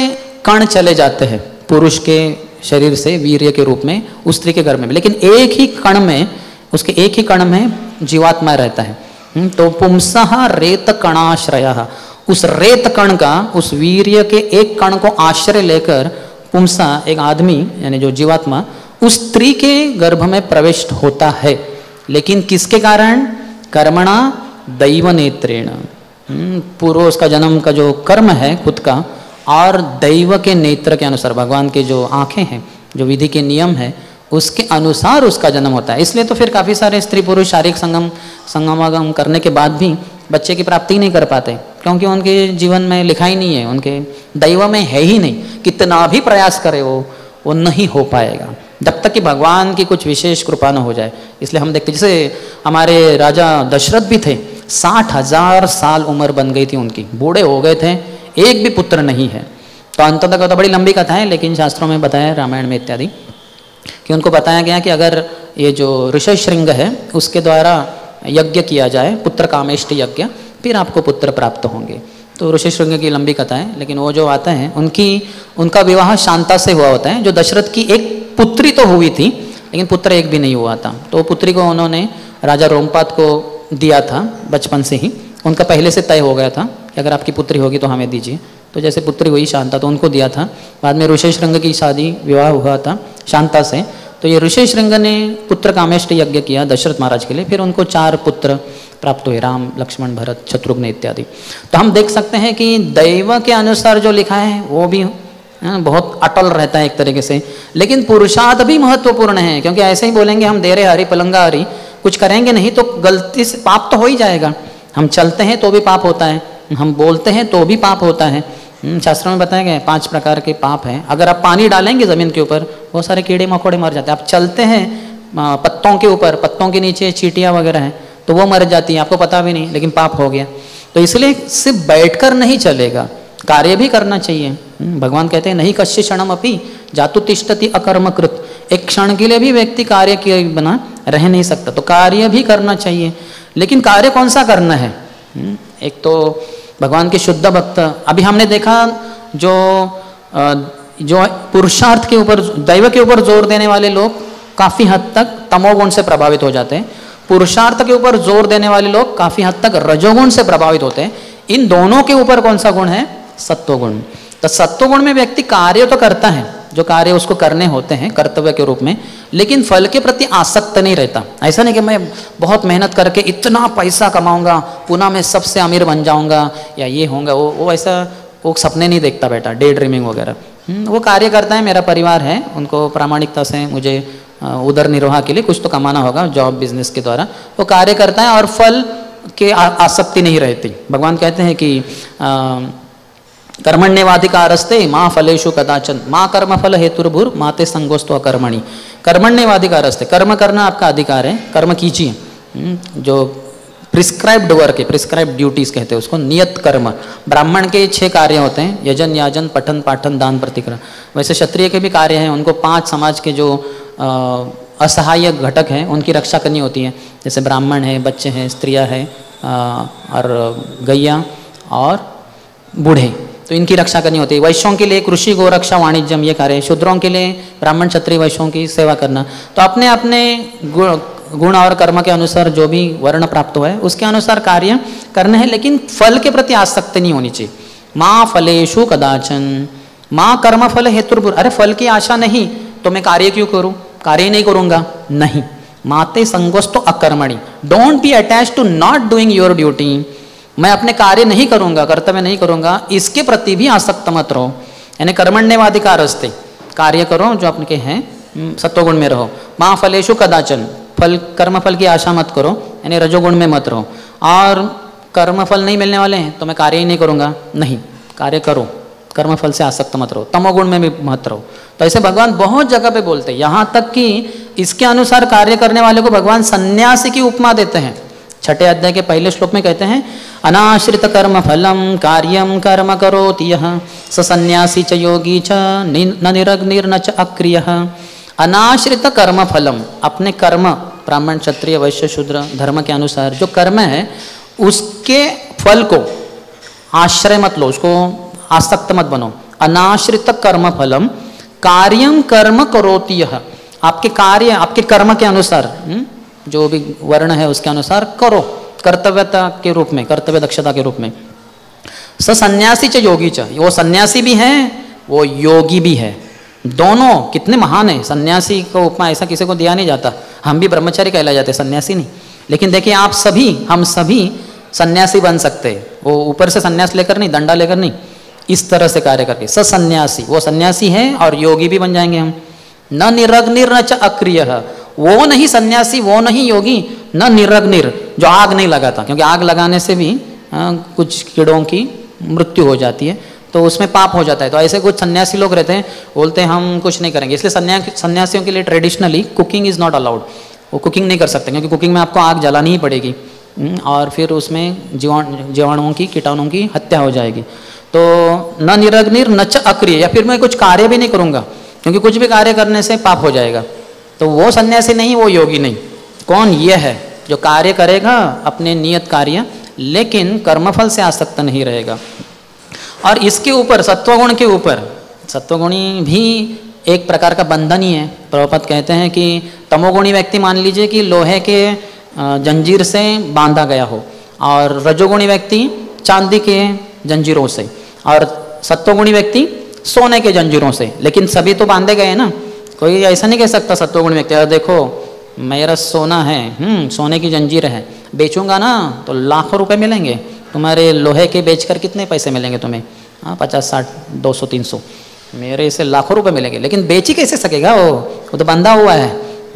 कण चले जाते हैं पुरुष के शरीर से वीर्य के रूप में उस स्त्री के गर्भ में, लेकिन एक ही कण में, उसके एक ही कण में जीवात्मा रहता है। तो पुंसः रेत कणाश्रयः, उस रेत कण का, उस वीर्य के एक कण को आश्रय लेकर पुंसा, एक आदमी यानी जो जीवात्मा, उस स्त्री के गर्भ में प्रविष्ट होता है। लेकिन किसके कारण, कर्मणा दैव नेत्रेण, पूर्व उसका जन्म का जो कर्म है खुद का, और दैव के नेत्र के अनुसार, भगवान के जो आंखें हैं, जो विधि के नियम है उसके अनुसार उसका जन्म होता है। इसलिए तो फिर काफ़ी सारे स्त्री पुरुष शारीरिक संगमागम करने के बाद भी बच्चे की प्राप्ति नहीं कर पाते, क्योंकि उनके जीवन में लिखा ही नहीं है, उनके दैव में है ही नहीं। कितना भी प्रयास करे वो नहीं हो पाएगा जब तक कि भगवान की कुछ विशेष कृपा न हो जाए। इसलिए हम देखते, जैसे हमारे राजा दशरथ भी थे, 60,000 साल उम्र बन गई थी उनकी, बूढ़े हो गए थे, एक भी पुत्र नहीं है। तो अंत तक तो बड़ी लंबी कथा है, लेकिन शास्त्रों में बताया, रामायण में इत्यादि, कि उनको बताया गया कि अगर ये जो ऋषिशृंग है उसके द्वारा यज्ञ किया जाए, पुत्र कामेष्ट यज्ञ, फिर आपको पुत्र प्राप्त होंगे। तो ऋषिशृंग की लंबी कथा है, लेकिन वो जो आते हैं उनका विवाह शांता से हुआ होता है। जो दशरथ की एक पुत्री तो हुई थी, लेकिन पुत्र एक भी नहीं हुआ था। तो पुत्री को उन्होंने राजा रोमपाद को दिया था बचपन से ही, उनका पहले से तय हो गया था कि अगर आपकी पुत्री होगी तो हमें दीजिए। तो जैसे पुत्री हुई शांता, तो उनको दिया था। बाद में ऋषिशृंग की शादी, विवाह हुआ था शांता से। तो ये ऋषिशृंग ने पुत्र कामेष्ट यज्ञ किया दशरथ महाराज के लिए, फिर उनको 4 पुत्र प्राप्त हुए, राम, लक्ष्मण, भरत, शत्रुघ्न इत्यादि। तो हम देख सकते हैं कि दैव के अनुसार जो लिखा है वो भी बहुत अटल रहता है एक तरीके से। लेकिन पुरुषार्थ भी महत्वपूर्ण है, क्योंकि ऐसे ही बोलेंगे हम दे रहे हरि पलंगा हरि, कुछ करेंगे नहीं तो गलती से पाप तो हो ही जाएगा। हम चलते हैं तो भी पाप होता है, हम बोलते हैं तो भी पाप होता है। शास्त्रों में बताया गया है 5 प्रकार के पाप हैं। अगर आप पानी डालेंगे ज़मीन के ऊपर बहुत सारे कीड़े मकोड़े मर जाते हैं। आप चलते हैं पत्तों के ऊपर, पत्तों के नीचे चींटियाँ वगैरह हैं तो वो मर जाती हैं, आपको पता भी नहीं, लेकिन पाप हो गया। तो इसलिए सिर्फ बैठकर नहीं चलेगा, कार्य भी करना चाहिए। भगवान कहते हैं नहीं कश्य क्षणम अपि जातु तिष्ठति अकर्मकृत। एक क्षण के लिए भी व्यक्ति कार्य किए बिना रह नहीं सकता, तो कार्य भी करना चाहिए। लेकिन कार्य कौन सा करना है? एक तो भगवान के शुद्ध भक्त, अभी हमने देखा जो पुरुषार्थ के ऊपर, दैव के ऊपर जोर देने वाले लोग काफ़ी हद तक तमोगुण से प्रभावित हो जाते हैं। पुरुषार्थ के ऊपर जोर देने वाले लोग काफ़ी हद तक रजोगुण से प्रभावित होते हैं। इन दोनों के ऊपर कौन सा गुण है? सत्वगुण। तो सत्वगुण में व्यक्ति कार्य तो करता है, जो कार्य उसको करने होते हैं कर्तव्य के रूप में, लेकिन फल के प्रति आसक्त नहीं रहता। ऐसा नहीं कि मैं बहुत मेहनत करके इतना पैसा कमाऊंगा, पुनः मैं सबसे अमीर बन जाऊंगा या ये होगा वो ऐसा वो सपने नहीं देखता बेटा, डे ड्रीमिंग वगैरह। वो कार्य करता है, मेरा परिवार है, उनको प्रामाणिकता से मुझे उदर निर्वाह के लिए कुछ तो कमाना होगा जॉब बिजनेस के द्वारा, वो कार्य करता है और फल के आसक्ति नहीं रहती। भगवान कहते हैं कि कर्मण्यवाधिकारस्ते माँ फलेषु कदाचन माँ कर्म फल हेतुर्भुर माते संगोस्तु अकर्मणि। कर्मण्यवाधिकारस्ते, कर्म करना आपका अधिकार है, कर्म कीजिए। जो प्रिस्क्राइब्ड वर्क है, प्रिस्क्राइब्ड ड्यूटीज कहते हैं उसको, नियत कर्म। ब्राह्मण के 6 कार्य होते हैं, यजन याजन पठन पाठन दान प्रतिक्रमण। वैसे क्षत्रिय के भी कार्य हैं, उनको 5 समाज के जो असहाय घटक हैं उनकी रक्षा करनी होती है। जैसे ब्राह्मण है, बच्चे हैं, स्त्रियां हैं और गैया और बूढ़े, तो इनकी रक्षा करनी होती है। वैश्यों के लिए कृषि गोरक्षा वाणिज्यम ये कार्य है। शूद्रों के लिए ब्राह्मण क्षत्रिय वैश्यों की सेवा करना। तो अपने अपने गुण और कर्म के अनुसार जो भी वर्ण प्राप्त हुआ है उसके अनुसार कार्य करने हैं, लेकिन फल के प्रति आसक्ति नहीं होनी चाहिए। माँ फलेषु कदाचन माँ कर्म फल हेतुर्भुर। अरे फल की आशा नहीं तो मैं कार्य क्यों करूं? कार्य नहीं करूंगा, नहीं। माते संगोस्तु अकर्मणि। Don't be attach to not doing your duty. मैं अपने कार्य नहीं करूंगा, कर्तव्य नहीं करूंगा, इसके प्रति भी आसक्त मत रहो। यानी कर्मण्यवाधिकारस्ते, कार्य करो जो आपके हैं, सत्वगुण में रहो। माँ फलेषु कदाचन, फल कर्म फल की आशा मत करो, यानी रजोगुण में मत रहो। और कर्म फल नहीं मिलने वाले हैं तो मैं कार्य ही नहीं करूंगा, नहीं, कार्य करो, कर्म फल से आसक्त मत रहो, तमोगुण में भी मत रहो। तो ऐसे भगवान बहुत जगह पे बोलते हैं, यहाँ तक कि इसके अनुसार कार्य करने वाले को भगवान सन्यासी की उपमा देते हैं। 6 अध्याय के पहले श्लोक में कहते हैं अनाश्रित कर्म फलम कार्यम कर्म करोति यः स सन्यासी च योगी च न निरग्निर्न च अक्रियः। अनाश्रित कर्म फलम, अपने कर्म, ब्राह्मण क्षत्रिय वैश्य शूद्र धर्म के अनुसार जो कर्म है उसके फल को आश्रय मत लो, उसको आसक्त मत बनो। अनाश्रित कर्म फलम कार्यम कर्म करोति यः। आपके कार्य आपके कर्म के अनुसार जो भी वर्ण है उसके अनुसार करो, कर्तव्यता के रूप में, कर्तव्य दक्षता के रूप में। स सन्यासी च योगी च, वो सन्यासी भी है वो योगी भी है, दोनों कितने महान है। सन्यासी को उपमा ऐसा किसी को दिया नहीं जाता। हम भी ब्रह्मचारी कहलाए जाते, सन्यासी नहीं। लेकिन देखिए आप सभी, हम सभी सन्यासी बन सकते हैं। वो ऊपर से सन्यास लेकर नहीं, दंडा लेकर नहीं, इस तरह से कार्य करके। स सन्यासी, वो सन्यासी है और योगी भी बन जाएंगे हम। न निरग्निर न च अक्रियः, वो नहीं सन्यासी, वो नहीं योगी, न निरग्निर, जो आग नहीं लगाता, क्योंकि आग लगाने से भी कुछ कीड़ों की मृत्यु हो जाती है, तो उसमें पाप हो जाता है। तो ऐसे कुछ सन्यासी लोग रहते हैं, बोलते हैं हम कुछ नहीं करेंगे। इसलिए सन्यासियों के लिए traditionally cooking is not allowed. वो कुकिंग नहीं कर सकते क्योंकि कुकिंग में आपको आग जलानी ही पड़ेगी और फिर उसमें जीवाणुओं की, कीटाणुओं की हत्या हो जाएगी। तो न निरग्निर न च अक्रिय, या फिर मैं कुछ कार्य भी नहीं करूँगा क्योंकि कुछ भी कार्य करने से पाप हो जाएगा। तो वो सन्यासी नहीं, वो योगी नहीं। कौन? ये है जो कार्य करेगा अपने नियत कार्य, लेकिन कर्मफल से आसक्त नहीं रहेगा। और इसके ऊपर सत्वगुण के ऊपर, सत्वगुणी भी एक प्रकार का बंधन ही है। प्रभुपाद कहते हैं कि तमोगुणी व्यक्ति मान लीजिए कि लोहे के जंजीर से बांधा गया हो, और रजोगुणी व्यक्ति चांदी के जंजीरों से, और सत्वगुणी व्यक्ति सोने के जंजीरों से। लेकिन सभी तो बांधे गए ना, कोई ऐसा नहीं कह सकता सत्वगुणी व्यक्ति अगर देखो मेरा सोना है, सोने की जंजीर है, बेचूंगा ना तो लाखों रुपए मिलेंगे, तुम्हारे लोहे के बेचकर कितने पैसे मिलेंगे तुम्हें? 50, 60, 200, 300, मेरे से लाखों रुपए मिलेंगे। लेकिन बेच ही कैसे सकेगा? वो तो बंधा हुआ है,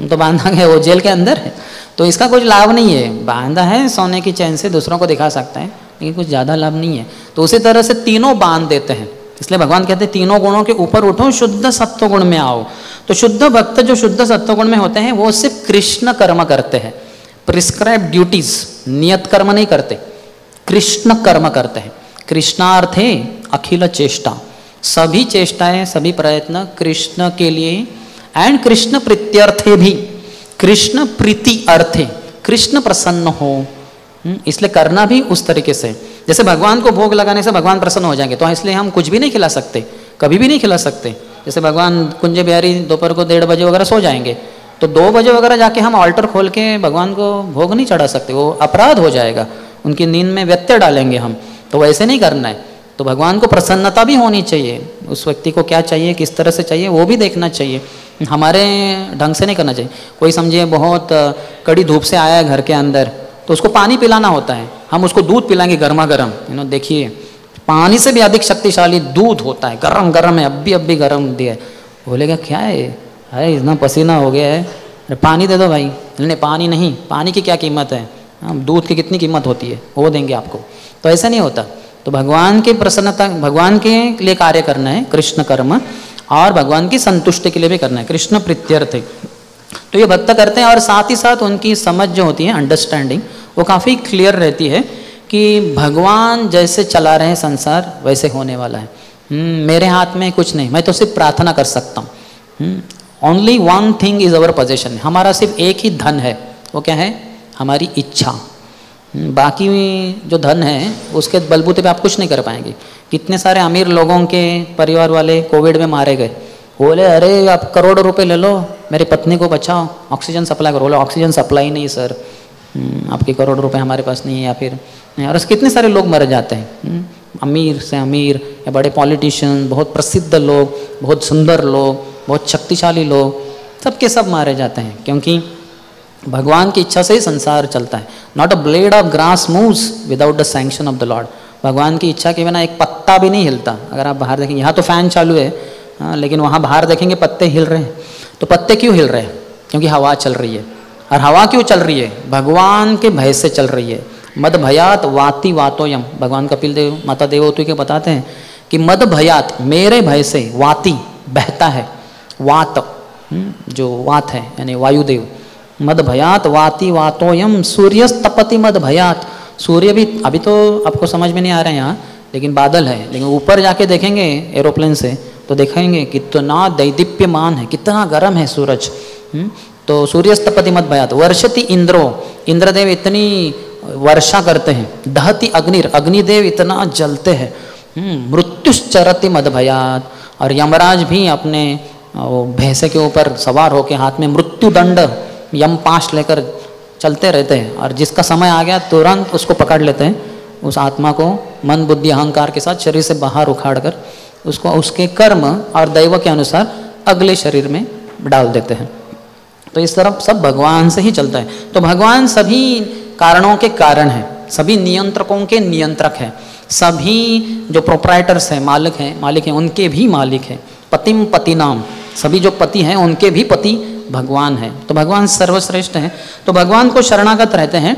तो बांधा गया, वो जेल के अंदर है। तो इसका कुछ लाभ नहीं है। बांधा है सोने की चैन से, दूसरों को दिखा सकता है, लेकिन कुछ ज़्यादा लाभ नहीं है। तो उसी तरह से तीनों बांध देते हैं। इसलिए भगवान कहते हैं तीनों गुणों के ऊपर उठो, शुद्ध सत्व गुण में आओ। तो शुद्ध भक्त जो शुद्ध सत्व गुण में होते हैं वो सिर्फ कृष्ण कर्म करते हैं, प्रिस्क्राइब ड्यूटीज, नियत कर्म नहीं करते, कृष्ण कर्म करते हैं। कृष्णार्थे अखिल चेष्टा, सभी चेष्टाएं सभी प्रयत्न कृष्ण के लिए, एंड कृष्ण प्रीत्यर्थे भी, कृष्ण प्रीति अर्थे, कृष्ण प्रसन्न हो, इसलिए करना भी उस तरीके से। जैसे भगवान को भोग लगाने से भगवान प्रसन्न हो जाएंगे, तो इसलिए हम कुछ भी नहीं खिला सकते, कभी भी नहीं खिला सकते। जैसे भगवान कुंज बिहारी दोपहर को 1:30 बजे वगैरह सो जाएंगे, तो 2 बजे वगैरह जाके हम ऑल्टर खोल के भगवान को भोग नहीं चढ़ा सकते, वो अपराध हो जाएगा, उनकी नींद में व्यत्यय डालेंगे हम। तो वैसे नहीं करना है। तो भगवान को प्रसन्नता भी होनी चाहिए, उस व्यक्ति को क्या चाहिए, किस तरह से चाहिए, वो भी देखना चाहिए, हमारे ढंग से नहीं करना चाहिए। कोई समझिए बहुत कड़ी धूप से आया है घर के अंदर, तो उसको पानी पिलाना होता है, हम उसको दूध पिलाएंगे गर्मा गर्म। देखिए पानी से भी अधिक शक्तिशाली दूध होता है, गरम गरम है, अभी गरम दिया है। बोलेगा क्या है इतना पसीना हो गया है, अरे पानी दे दो भाई। नहीं पानी नहीं, पानी की क्या कीमत है, दूध की कितनी कीमत होती है, वो देंगे आपको। तो ऐसा नहीं होता। तो भगवान की प्रसन्नता, भगवान के लिए कार्य करना है कृष्ण कर्म, और भगवान की संतुष्टि के लिए भी करना है, कृष्ण प्रीत्यर्थे। तो ये भक्त करते हैं, और साथ ही साथ उनकी समझ जो होती है, अंडरस्टैंडिंग, वो काफ़ी क्लियर रहती है कि भगवान जैसे चला रहे हैं संसार वैसे होने वाला है। मेरे हाथ में कुछ नहीं, मैं तो सिर्फ प्रार्थना कर सकता हूँ। Only one thing is our possession, हमारा सिर्फ एक ही धन है, वो क्या है, हमारी इच्छा। बाकी जो धन है उसके बलबूते पे आप कुछ नहीं कर पाएंगे। कितने सारे अमीर लोगों के परिवार वाले कोविड में मारे गए, बोले अरे आप करोड़ों रुपए ले लो, मेरी पत्नी को बचाओ, ऑक्सीजन सप्लाई करो। बोले ऑक्सीजन सप्लाई नहीं सर, आपके करोड़ रुपए हमारे पास नहीं है, या फिर और कितने सारे लोग मर जाते हैं, अमीर से अमीर या बड़े पॉलिटिशियन, बहुत प्रसिद्ध लोग, बहुत सुंदर लोग, बहुत शक्तिशाली लोग, सबके सब मारे जाते हैं, क्योंकि भगवान की इच्छा से ही संसार चलता है। Not a blade of grass moves without the sanction of the Lord, भगवान की इच्छा के बिना एक पत्ता भी नहीं हिलता। अगर आप बाहर देखेंगे, यहाँ तो फैन चालू है, लेकिन वहाँ बाहर देखेंगे पत्ते हिल रहे हैं। तो पत्ते क्यों हिल रहे हैं, क्योंकि हवा चल रही है। और हवा क्यों चल रही है, भगवान के भय से चल रही है। मद भयात वाति वातोयम, भगवान कपिल देव माता देवोतु के बताते हैं कि मद भयात, मेरे भय से, वाति बहता है, वात जो वात है यानी वायुदेव, मद भयात वाति वातोयम सूर्यस्तपति मद भयात, सूर्य भी अभी तो आपको समझ में नहीं आ रहे हैं यहाँ, लेकिन बादल है, लेकिन ऊपर जाके देखेंगे एरोप्लेन से तो देखेंगे कितना दैदीप्यमान है, कितना गर्म है सूरज। तो सूर्यस्तपति मद भयात, वर्षति इंद्रो, इंद्रदेव इतनी वर्षा करते हैं, दहति अग्निर, अग्निदेव इतना जलते हैं, मृत्युश्चरति मद भयात, और यमराज भी अपने भैंसे के ऊपर सवार होकर हाथ में मृत्यु दंड यम पाश लेकर चलते रहते हैं, और जिसका समय आ गया तुरंत उसको पकड़ लेते हैं, उस आत्मा को मन बुद्धि अहंकार के साथ शरीर से बाहर उखाड़ कर उसको उसके कर्म और दैव के अनुसार अगले शरीर में डाल देते हैं। तो इस तरह सब भगवान से ही चलता है। तो भगवान सभी कारणों के कारण है, सभी नियंत्रकों के नियंत्रक है, सभी जो प्रोप्राइटर्स हैं, मालिक हैं उनके भी मालिक हैं। पतिम पति नाम, सभी जो पति हैं उनके भी पति भगवान है। तो भगवान सर्वश्रेष्ठ है। तो भगवान को शरणागत रहते हैं।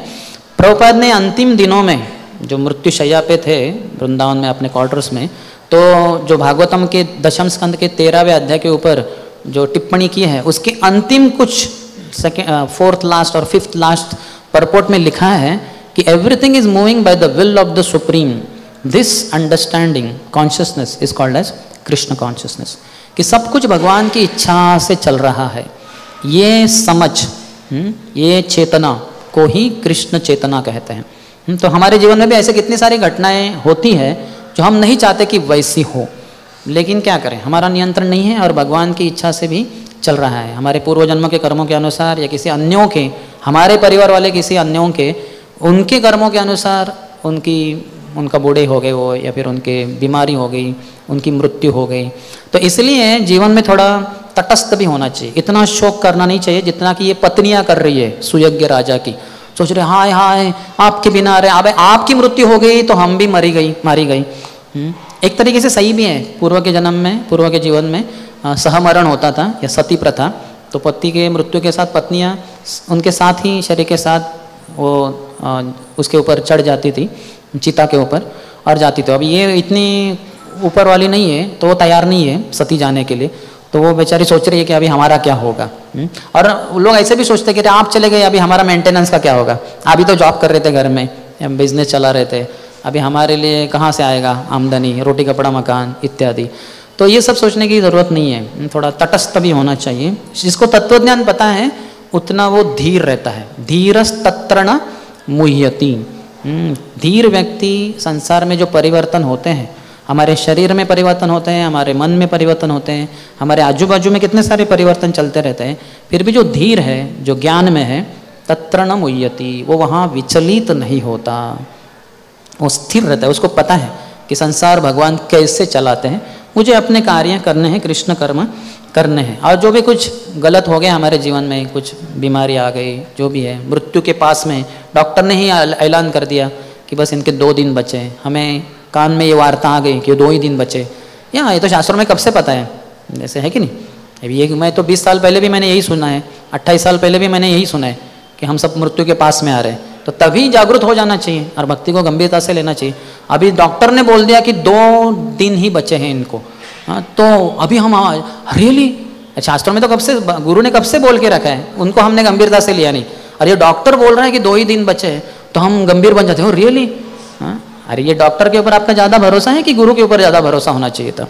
प्रभुपाद ने अंतिम दिनों में जो मृत्यु शैया पे थे वृंदावन में अपने क्वार्टर्स में, तो जो भागवतम के दशम स्कंद के 13वें अध्याय के ऊपर जो टिप्पणी की है, उसके अंतिम कुछ फोर्थ लास्ट और फिफ्थ लास्ट परपोर्ट में लिखा है कि everything is moving by the will of the supreme, this understanding consciousness is called as Krishna consciousness, कि सब कुछ भगवान की इच्छा से चल रहा है। ये समझ, ये चेतना को ही कृष्ण चेतना कहते हैं। तो हमारे जीवन में भी ऐसे कितनी सारी घटनाएं होती है जो हम नहीं चाहते कि वैसी हो, लेकिन क्या करें, हमारा नियंत्रण नहीं है और भगवान की इच्छा से भी चल रहा है। हमारे पूर्व जन्मों के कर्मों के अनुसार या किसी अन्यों के, हमारे परिवार वाले किसी अन्यों के, उनके कर्मों के अनुसार उनका बूढ़े हो गए वो, या फिर उनके बीमारी हो गई, उनकी मृत्यु हो गई। तो इसलिए जीवन में थोड़ा तटस्थ भी होना चाहिए, इतना शोक करना नहीं चाहिए जितना कि ये पत्नियां कर रही है सुयज्ञ राजा की। सोच रहे हाय हाय आपके बिना रहे, अब आपकी मृत्यु हो गई तो हम भी मारी गई। एक तरीके से सही भी है। पूर्व के जन्म में, पूर्व के जीवन में सहमरण होता था या सती प्रथा, तो पति के मृत्यु के साथ पत्नियाँ उनके साथ ही शरीर के साथ वो उसके ऊपर चढ़ जाती थी, चिता के ऊपर, और जाती थी। अब ये इतनी ऊपर वाली नहीं है तो वो तैयार नहीं है सती जाने के लिए, तो वो बेचारी सोच रही है कि अभी हमारा क्या होगा। और लोग ऐसे भी सोचते कि आप चले गए अभी हमारा मेंटेनेंस का क्या होगा, अभी तो जॉब कर रहे थे घर में, बिजनेस चला रहे थे, अभी हमारे लिए कहाँ से आएगा आमदनी, रोटी कपड़ा मकान इत्यादि। तो ये सब सोचने की ज़रूरत नहीं है, थोड़ा तटस्थ भी होना चाहिए। जिसको तत्वज्ञान पता है उतना वो धीर रहता है। धीरस तत्र न मुह्यति। धीर व्यक्ति संसार में जो परिवर्तन होते हैं, हमारे शरीर में परिवर्तन होते हैं, हमारे मन में परिवर्तन होते हैं, हमारे आजू बाजू में कितने सारे परिवर्तन चलते रहते हैं, फिर भी जो धीर है, जो ज्ञान में है, तत्र न मुह्यति, वो वहाँ विचलित नहीं होता, वो स्थिर रहता है। उसको पता है कि संसार भगवान कैसे चलाते हैं, मुझे अपने कार्य करने हैं, कृष्ण कर्म करने हैं। और जो भी कुछ गलत हो गया हमारे जीवन में, कुछ बीमारी आ गई, जो भी है, मृत्यु के पास में, डॉक्टर ने ही ऐलान कर दिया कि बस इनके 2 दिन बचे, हमें कान में ये वार्ता आ गई कि 2 ही दिन बचे। या ये तो शास्त्रों में कब से पता है, जैसे है कि नहीं। अभी ये मैं तो 20 साल पहले भी मैंने यही सुना है, 28 साल पहले भी मैंने यही सुना है कि हम सब मृत्यु के पास में आ रहे हैं। तो तभी जागरूक हो जाना चाहिए और भक्ति को गंभीरता से लेना चाहिए। अभी डॉक्टर ने बोल दिया कि 2 दिन ही बचे हैं इनको, तो अभी हम रियली, शास्त्रों में तो कब से, गुरु ने कब से बोल के रखा है, उनको हमने गंभीरता से लिया नहीं। और ये डॉक्टर बोल रहा है कि 2 ही दिन बचे हैं, तो हम गंभीर बन जाते हैं, रियली। अरे ये डॉक्टर के ऊपर आपका ज़्यादा भरोसा है कि गुरु के ऊपर ज़्यादा भरोसा होना चाहिए था।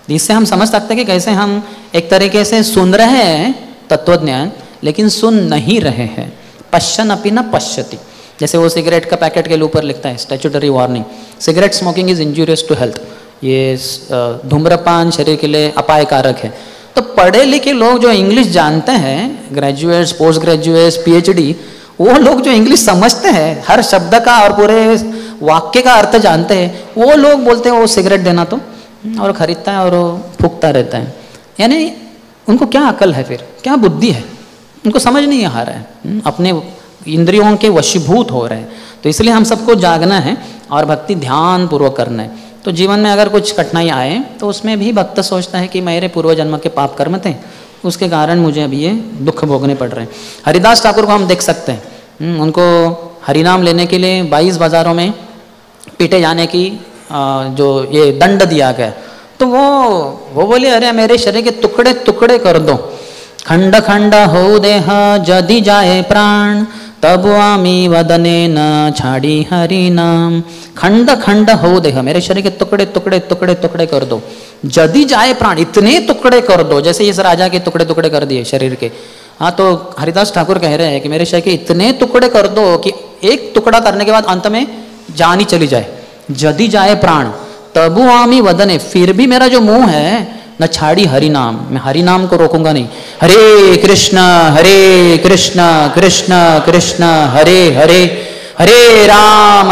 इससे हम समझ सकते हैं कि कैसे हम एक तरीके से सुन रहे हैं तत्वज्ञान, लेकिन सुन नहीं रहे हैं। पश्यन अपि न पश्यति, जैसे वो सिगरेट का पैकेट के ऊपर लिखता है statutory warning, cigarette smoking is injurious to health, ये धूम्रपान शरीर के लिए अपायकारक है। तो पढ़े लिखे लोग जो इंग्लिश जानते हैं, ग्रेजुएट्स, पोस्ट ग्रेजुएट्स, PhD, वो लोग जो इंग्लिश समझते हैं, हर शब्द का और पूरे वाक्य का अर्थ जानते हैं, वो लोग बोलते हैं वो सिगरेट देना तो, और खरीदता है और वो फूकता रहता है। यानी उनको क्या अकल है, फिर क्या बुद्धि है, उनको समझ नहीं आ रहा है, अपने इंद्रियों के वशीभूत हो रहे हैं। तो इसलिए हम सबको जागना है और भक्ति ध्यान पूर्वक करना है। तो जीवन में अगर कुछ कठिनाई आए तो उसमें भी भक्त सोचता है कि मेरे पूर्व जन्म के पाप कर्म थे, उसके कारण मुझे अभी ये दुख भोगने पड़ रहे हैं। हरिदास ठाकुर को हम देख सकते हैं, उनको हरिनाम लेने के लिए 22 बाजारों में पीटे जाने की जो ये दंड दिया गया, तो वो बोले अरे मेरे शरीर के टुकड़े टुकड़े कर दो, खंड खंड हो देह जदि जाए प्राण, तब आमी वदने न छाड़ी हरि नाम। खंड खंड हो देह, मेरे शरीर के टुकड़े टुकड़े टुकड़े टुकड़े कर दो, जदि जाए प्राण, इतने टुकड़े कर दो, जैसे इस राजा के टुकड़े टुकड़े कर दिए शरीर के। हाँ, तो हरिदास ठाकुर कह रहे हैं कि मेरे शरीर के इतने टुकड़े कर दो कि एक टुकड़ा करने के बाद अंत में जान ही चली जाए, जदि जाए प्राण तबु आमी वदने, फिर भी मेरा जो मुंह है न छाड़ी हरि नाम, मैं हरि नाम को रोकूंगा नहीं। हरे कृष्ण कृष्ण कृष्ण हरे हरे, हरे राम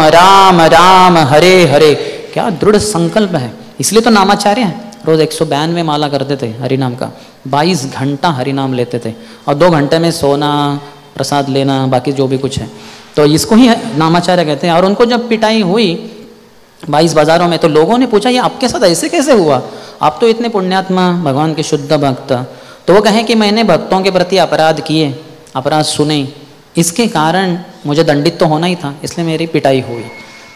राम राम हरे हरे। क्या दृढ़ संकल्प है। इसलिए तो नामाचार्य है, रोज 192 माला करते थे हरि नाम का, 22 घंटा हरि नाम लेते थे, और 2 घंटे में सोना, प्रसाद लेना, बाकी जो भी कुछ है, तो इसको ही नामाचार्य कहते हैं। और उनको जब पिटाई हुई 22 बाजारों में, तो लोगों ने पूछा ये आपके साथ ऐसे कैसे हुआ, आप तो इतने पुण्यात्मा, भगवान के शुद्ध भक्त। तो वो कहें कि मैंने भक्तों के प्रति अपराध किए, अपराध सुने, इसके कारण मुझे दंडित तो होना ही था, इसलिए मेरी पिटाई हुई।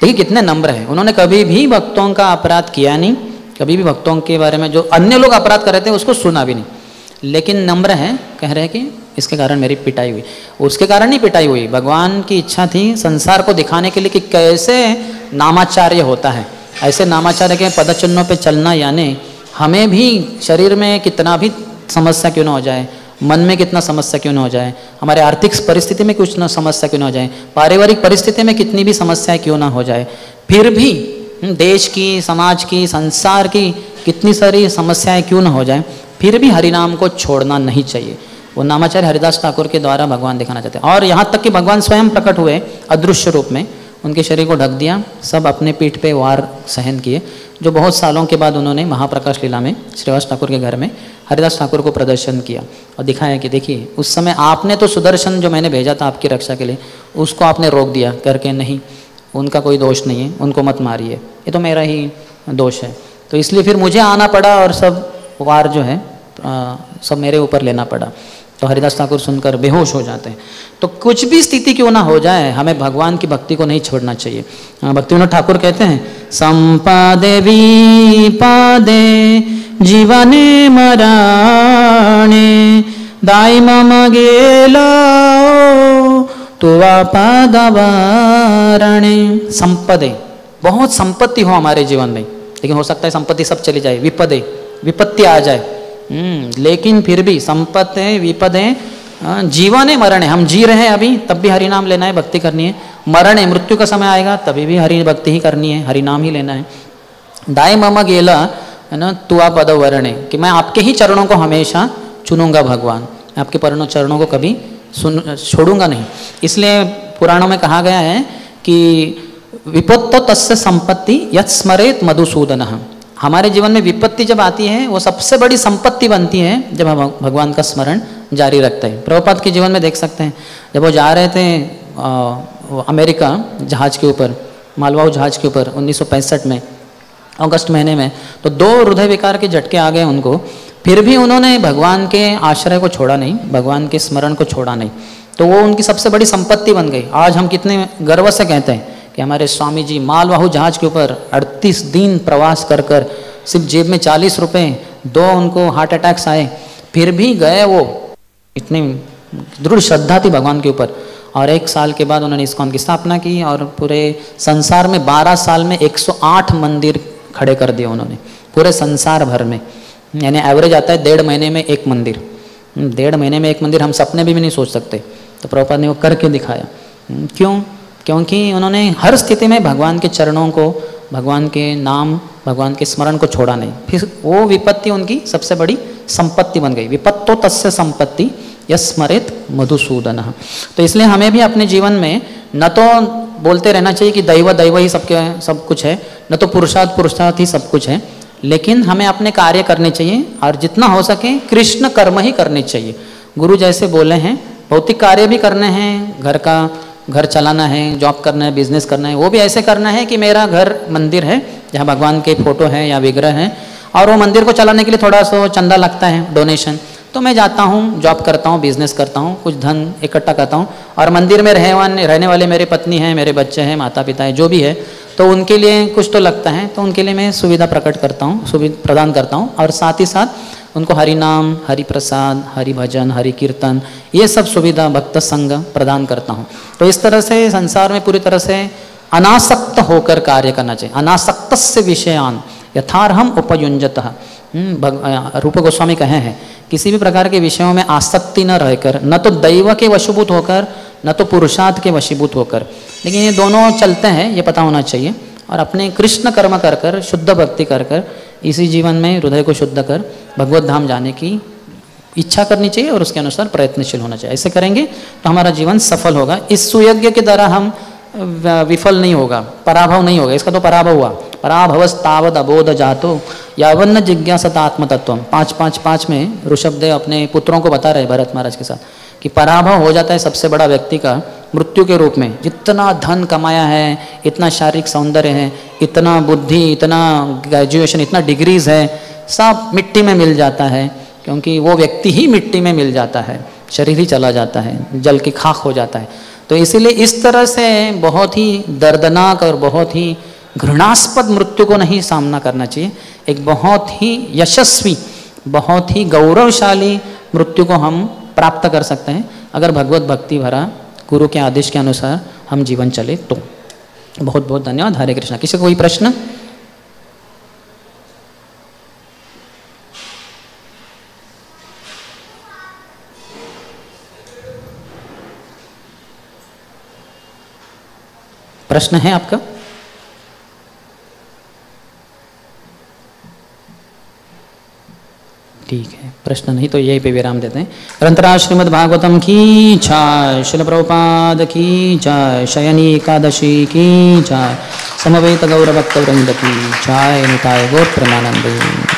देखिए कितने नम्र है, उन्होंने कभी भी भक्तों का अपराध किया नहीं, कभी भी भक्तों के बारे में जो अन्य लोग अपराध कर रहे थे उसको सुना भी नहीं, लेकिन नम्र है, कह रहे हैं कि इसके कारण मेरी पिटाई हुई। उसके कारण ही पिटाई हुई, भगवान की इच्छा थी संसार को दिखाने के लिए कि कैसे नामाचार्य होता है। ऐसे नामाचार्य के पदचिन्हों पे चलना, यानी हमें भी शरीर में कितना भी समस्या क्यों ना हो जाए, मन में कितना समस्या क्यों ना हो जाए, हमारे आर्थिक परिस्थिति में कुछ ना समस्या क्यों ना हो जाए, पारिवारिक परिस्थिति में कितनी भी समस्याएं क्यों ना हो जाए, फिर भी देश की, समाज की, संसार की कितनी सारी समस्याएं क्यों ना हो जाए, फिर भी हरिनाम को छोड़ना नहीं चाहिए। वो नामाचार्य हरिदास ठाकुर के द्वारा भगवान दिखाना चाहते हैं। और यहाँ तक कि भगवान स्वयं प्रकट हुए अदृश्य रूप में, उनके शरीर को ढक दिया, सब अपने पीठ पे वार सहन किए, जो बहुत सालों के बाद उन्होंने महाप्रकाश लीला में श्रीवास ठाकुर के घर में हरिदास ठाकुर को प्रदर्शन किया और दिखाया कि देखिए उस समय आपने तो सुदर्शन जो मैंने भेजा था आपकी रक्षा के लिए, उसको आपने रोक दिया करके, नहीं उनका कोई दोष नहीं है, उनको मत मारिए, ये तो मेरा ही दोष है। तो इसलिए फिर मुझे आना पड़ा और सब वार जो है सब मेरे ऊपर लेना पड़ा। तो हरिदास ठाकुर सुनकर बेहोश हो जाते हैं। तो कुछ भी स्थिति क्यों ना हो जाए, हमें भगवान की भक्ति को नहीं छोड़ना चाहिए। भक्ति विनोद ठाकुर कहते हैं, संपादे विपादे जीवने मराणे दाई मम गेला तुवा पादवारणे। संपदे, बहुत संपत्ति हो हमारे जीवन में, लेकिन हो सकता है संपत्ति सब चली जाए, विपदे, विपत्ति आ जाए, लेकिन फिर भी संपत्ति विपदे जीवन है मरण है, हम जी रहे हैं अभी तब भी हरि नाम लेना है, भक्ति करनी है। मरण है, मृत्यु का समय आएगा तभी भी हरि भक्ति ही करनी है, हरि नाम ही लेना है। दाय मम गेला है ना तुआ पद वरणे, कि मैं आपके ही चरणों को हमेशा चुनूंगा भगवान, आपके चरणों को कभी छोड़ूंगा नहीं। इसलिए पुराणों में कहा गया है कि विपत्तो तस्य संपत्ति यत् स्मरेत मधुसूदनः। हमारे जीवन में विपत्ति जब आती है वो सबसे बड़ी संपत्ति बनती है जब हम भगवान का स्मरण जारी रखते हैं। प्रभुपाद के जीवन में देख सकते हैं, जब वो जा रहे थे अमेरिका जहाज के ऊपर, मालवाहू जहाज के ऊपर 1965 में अगस्त महीने में, तो 2 हृदय विकार के झटके आ गए उनको, फिर भी उन्होंने भगवान के आश्रय को छोड़ा नहीं, भगवान के स्मरण को छोड़ा नहीं। तो वो उनकी सबसे बड़ी संपत्ति बन गई। आज हम कितने गर्व से कहते हैं कि हमारे स्वामी जी मालवाहू जहाज के ऊपर 38 दिन प्रवास कर कर सिर्फ जेब में 40 रुपये, 2 उनको हार्ट अटैक्स आए, फिर भी गए वो, इतनी दृढ़ श्रद्धा थी भगवान के ऊपर। और 1 साल के बाद उन्होंने इस्कॉन की स्थापना की और पूरे संसार में 12 साल में 108 मंदिर खड़े कर दिए उन्होंने, पूरे संसार भर में। यानी एवरेज आता है 1.5 महीने में 1 मंदिर, 1.5 महीने में 1 मंदिर हम सपने भी नहीं सोच सकते। तो प्रभुपाद ने वो करके दिखाया। क्यों? क्योंकि उन्होंने हर स्थिति में भगवान के चरणों को, भगवान के नाम, भगवान के स्मरण को छोड़ा नहीं। फिर वो विपत्ति उनकी सबसे बड़ी संपत्ति बन गई। विपत्तो तस्य संपत्ति यस्मरेत मधुसूदनः। तो इसलिए हमें भी अपने जीवन में न तो बोलते रहना चाहिए कि दैव दैव ही सब कुछ है, न तो पुरुषार्थ पुरुषार्थ ही सब कुछ है, लेकिन हमें अपने कार्य करने चाहिए और जितना हो सके कृष्ण कर्म ही करने चाहिए। गुरु जैसे बोले हैं, भौतिक कार्य भी करने हैं, घर चलाना है, जॉब करना है, बिजनेस करना है, वो भी ऐसे करना है कि मेरा घर मंदिर है जहाँ भगवान के फोटो है या विग्रह है, और वो मंदिर को चलाने के लिए थोड़ा सा चंदा लगता है, डोनेशन, तो मैं जाता हूँ, जॉब करता हूँ, बिजनेस करता हूँ, कुछ धन इकट्ठा करता हूँ, और मंदिर में रहने वाले मेरे पत्नी हैं, मेरे बच्चे हैं, माता पिता हैं, जो भी है, तो उनके लिए कुछ तो लगता है, तो उनके लिए मैं सुविधा प्रकट करता हूँ, सुविधा प्रदान करता हूँ, और साथ ही साथ उनको हरि नाम, हरि प्रसाद, हरि भजन, हरि कीर्तन, ये सब सुविधा भक्त संग प्रदान करता हूँ। तो इस तरह से संसार में पूरी तरह से अनासक्त होकर कार्य करना चाहिए। अनासक्तस्य विषयान यथार्हम उपयुञ्जतः। रूप गोस्वामी कहे हैं, किसी भी प्रकार के विषयों में आसक्ति न रहकर, न तो दैव के वशीभूत होकर, न तो पुरुषार्थ के वशीभूत होकर, लेकिन ये दोनों चलते हैं, ये पता होना चाहिए। और अपने कृष्ण कर्म कर कर, शुद्ध भक्ति कर कर, इसी जीवन में हृदय को शुद्ध कर भगवत धाम जाने की इच्छा करनी चाहिए और उसके अनुसार प्रयत्नशील होना चाहिए। ऐसे करेंगे तो हमारा जीवन सफल होगा। इस सुयज्ञ के द्वारा हम विफल नहीं होगा, पराभव नहीं होगा। इसका तो पराभव हुआ, पराभवस्तावद अबोध जातो यावन्न जिज्ञासत आत्मतत्व। 5-5-5 में ऋषभदेव अपने पुत्रों को बता रहे भरत महाराज के साथ कि पराभव हो जाता है सबसे बड़ा व्यक्ति का मृत्यु के रूप में। जितना धन कमाया है, इतना शारीरिक सौंदर्य है, इतना बुद्धि, इतना ग्रेजुएशन, इतना डिग्रीज है, सब मिट्टी में मिल जाता है, क्योंकि वो व्यक्ति ही मिट्टी में मिल जाता है, शरीर ही चला जाता है, जल की खाक हो जाता है। तो इसीलिए इस तरह से बहुत ही दर्दनाक और बहुत ही घृणास्पद मृत्यु को नहीं सामना करना चाहिए। एक बहुत ही यशस्वी, बहुत ही गौरवशाली मृत्यु को हम प्राप्त कर सकते हैं अगर भगवत भक्ति भरा गुरु के आदेश के अनुसार हम जीवन चले तो। बहुत बहुत धन्यवाद। हरे कृष्णा। किसी को कोई प्रश्न? प्रश्न है आपका? ठीक है, प्रश्न नहीं तो यही पे विराम देते हैं। ग्रंथराज श्रीमद् भागवतम की जय, श्रील प्रभुपाद की जय, शयनी एकादशी की जय, समवेत गौरभक्त वृंद की जय, निताय गौर प्रेमानंद।